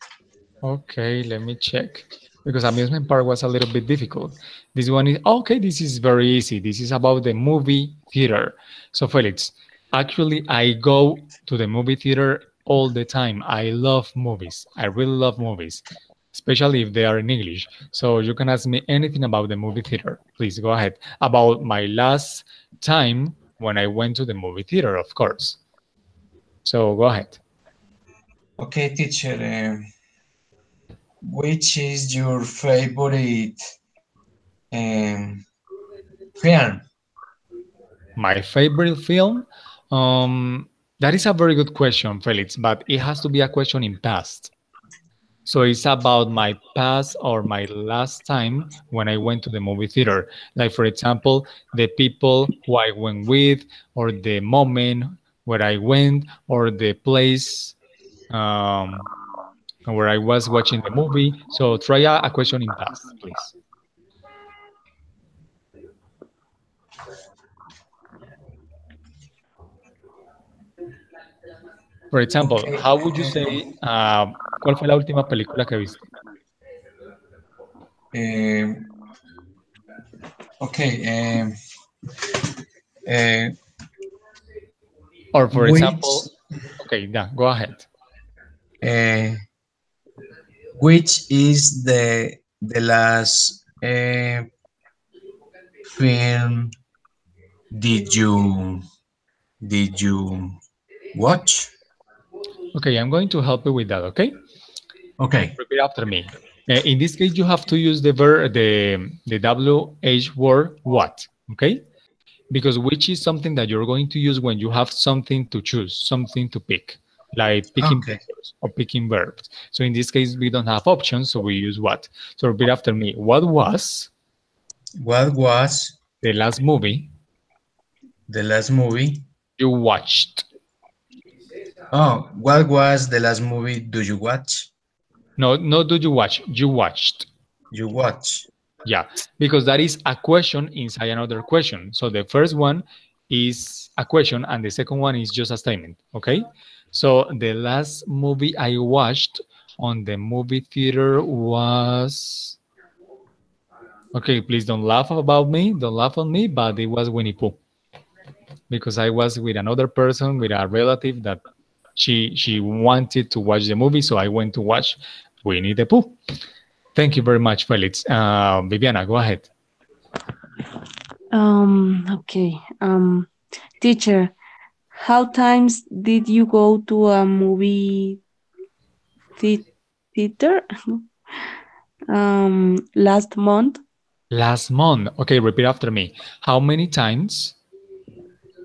A: Okay, let me check. Because amusement park was a little bit difficult. This one is okay. This is very easy. This is about the movie theater. So Felix, actually, I go to the movie theater all the time. I love movies. I really love movies, especially if they are in English. So you can ask me anything about the movie theater. Please go ahead. About my last time when I went to the movie theater, of course. So go ahead.
B: Okay, teacher. Which is your favorite um, film?
A: My favorite film? That is a very good question, Felix, but it has to be a question in past. So it's about my past or my last time when I went to the movie theater. Like, for example, the people who I went with, or the moment where I went, or the place um, where I was watching the movie. So try a question in past, please. For example,
B: Okay.
A: how would you say, ¿cuál fue la última película que viste?
B: Um, okay. Uh,
A: Or for
B: which
A: example, okay, yeah, go ahead.
B: uh, which is the last film did you did you watch?
A: Okay, I'm going to help you with that, okay?
B: Okay.
A: Repeat after me. In this case, you have to use the WH word what, okay? Because which is something that you're going to use when you have something to choose, something to pick, like picking
B: Okay.
A: pictures or picking verbs. So in this case, we don't have options, so we use what. So repeat after me. What was
B: What was
A: the last movie
B: the last movie?
A: you watched?
B: Oh, what was the last movie do you watch?
A: No, no, do you watch? You watched.
B: You watch.
A: Yeah, because that is a question inside another question. So the first one is a question and the second one is just a statement. Okay. So the last movie I watched on the movie theater was. Okay, please don't laugh about me. Don't laugh on me, but it was Winnie Pooh because I was with another person, with a relative that she wanted to watch the movie, so I went to watch Winnie the Pooh. Thank you very much, Felix. Viviana, go ahead.
D: Okay. Teacher, how times did you go to a movie theater last month?
A: Last month. Okay, repeat after me. How many times?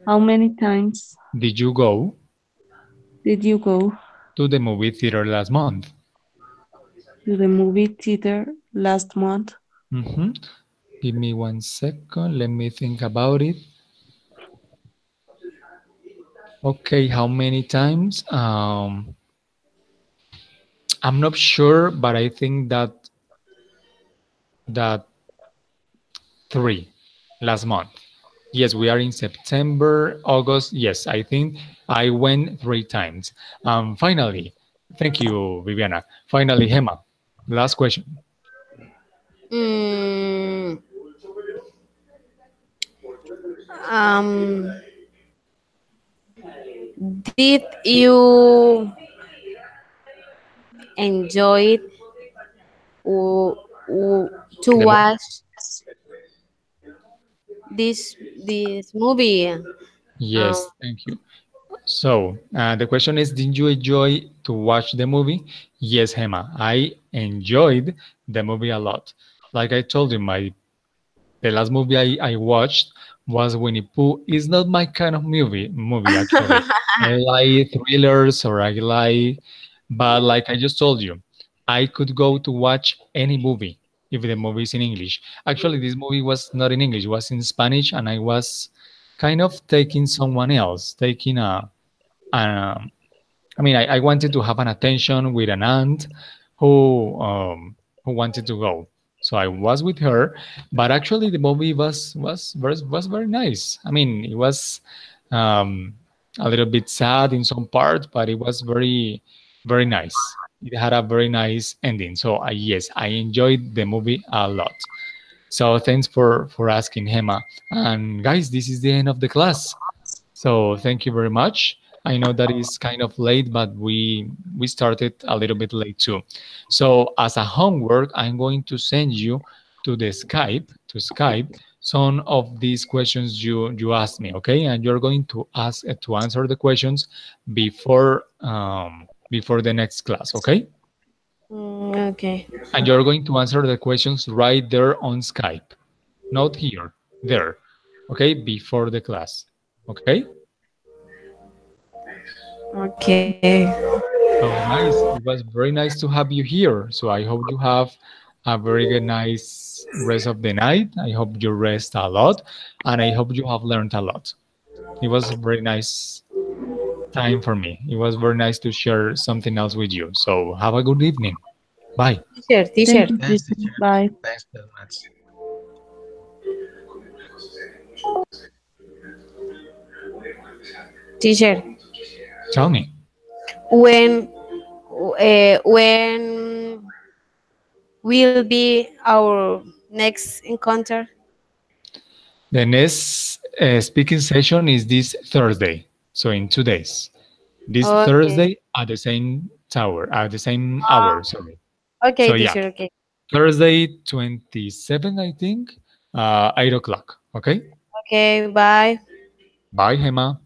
D: How many times
A: did you go
D: did you go
A: to the movie theater last month?
D: to the movie theater last month?
A: Mhm. Give me 1 second. Let me think about it. Okay, how many times? I'm not sure, but I think that three last month. Yes, we are in September, August. Yes, I think I went 3 times. Finally, thank you, Viviana. Finally, Hema, last question.
C: Mm, um, did you enjoy w- to
A: The movie?
C: watch this movie? Um,
A: Yes, thank you. So the question is, did you enjoy to watch the movie? Yes, Hema, I enjoyed the movie a lot. Like I told you, the last movie I watched was Winnie Pooh. It's not my kind of movie actually. I like thrillers or I like, but like I just told you, I could go to watch any movie if the movie is in English. Actually, this movie was not in English, it was in Spanish, and I was kind of taking someone else, taking a I mean, I wanted to have an attention with an aunt who wanted to go. So I was with her, but actually the movie was very nice. I mean, it was um, a little bit sad in some parts, but it was very nice. It had a very nice ending. So yes, I enjoyed the movie a lot. So thanks for asking, Hema. And guys, this is the end of the class. So thank you very much. I know that is kind of late, but we started a little bit late too. So as a homework, I'm going to send you to Skype some of these questions you asked me, okay? And you're going to ask to answer the questions before the next class, okay?
C: okay.
A: And you're going to answer the questions right there on Skype, not here, there, okay? Before the class, okay?
C: Okay.
A: So nice. It was very nice to have you here. So I hope you have a very good nice rest of the night. I hope you rest a lot and I hope you have learned a lot. It was a very nice time for me. It was very nice to share something else with you. So have a good evening. Bye.
D: Thank
C: Teacher.
D: you,
B: Thanks,
D: teacher.
B: teacher.
D: Bye.
B: Thanks so much.
C: Teacher.
A: Tell me.
C: When when will be our next encounter?
A: The next speaking session is this Thursday. So in 2 days. This
C: Okay.
A: Thursday at the same tower, at the same hour, sorry.
C: Okay,
A: So yeah,
C: teacher. Okay.
A: Thursday 27, I think, 8 o'clock. Okay.
C: Okay. Bye.
A: Bye, Hema.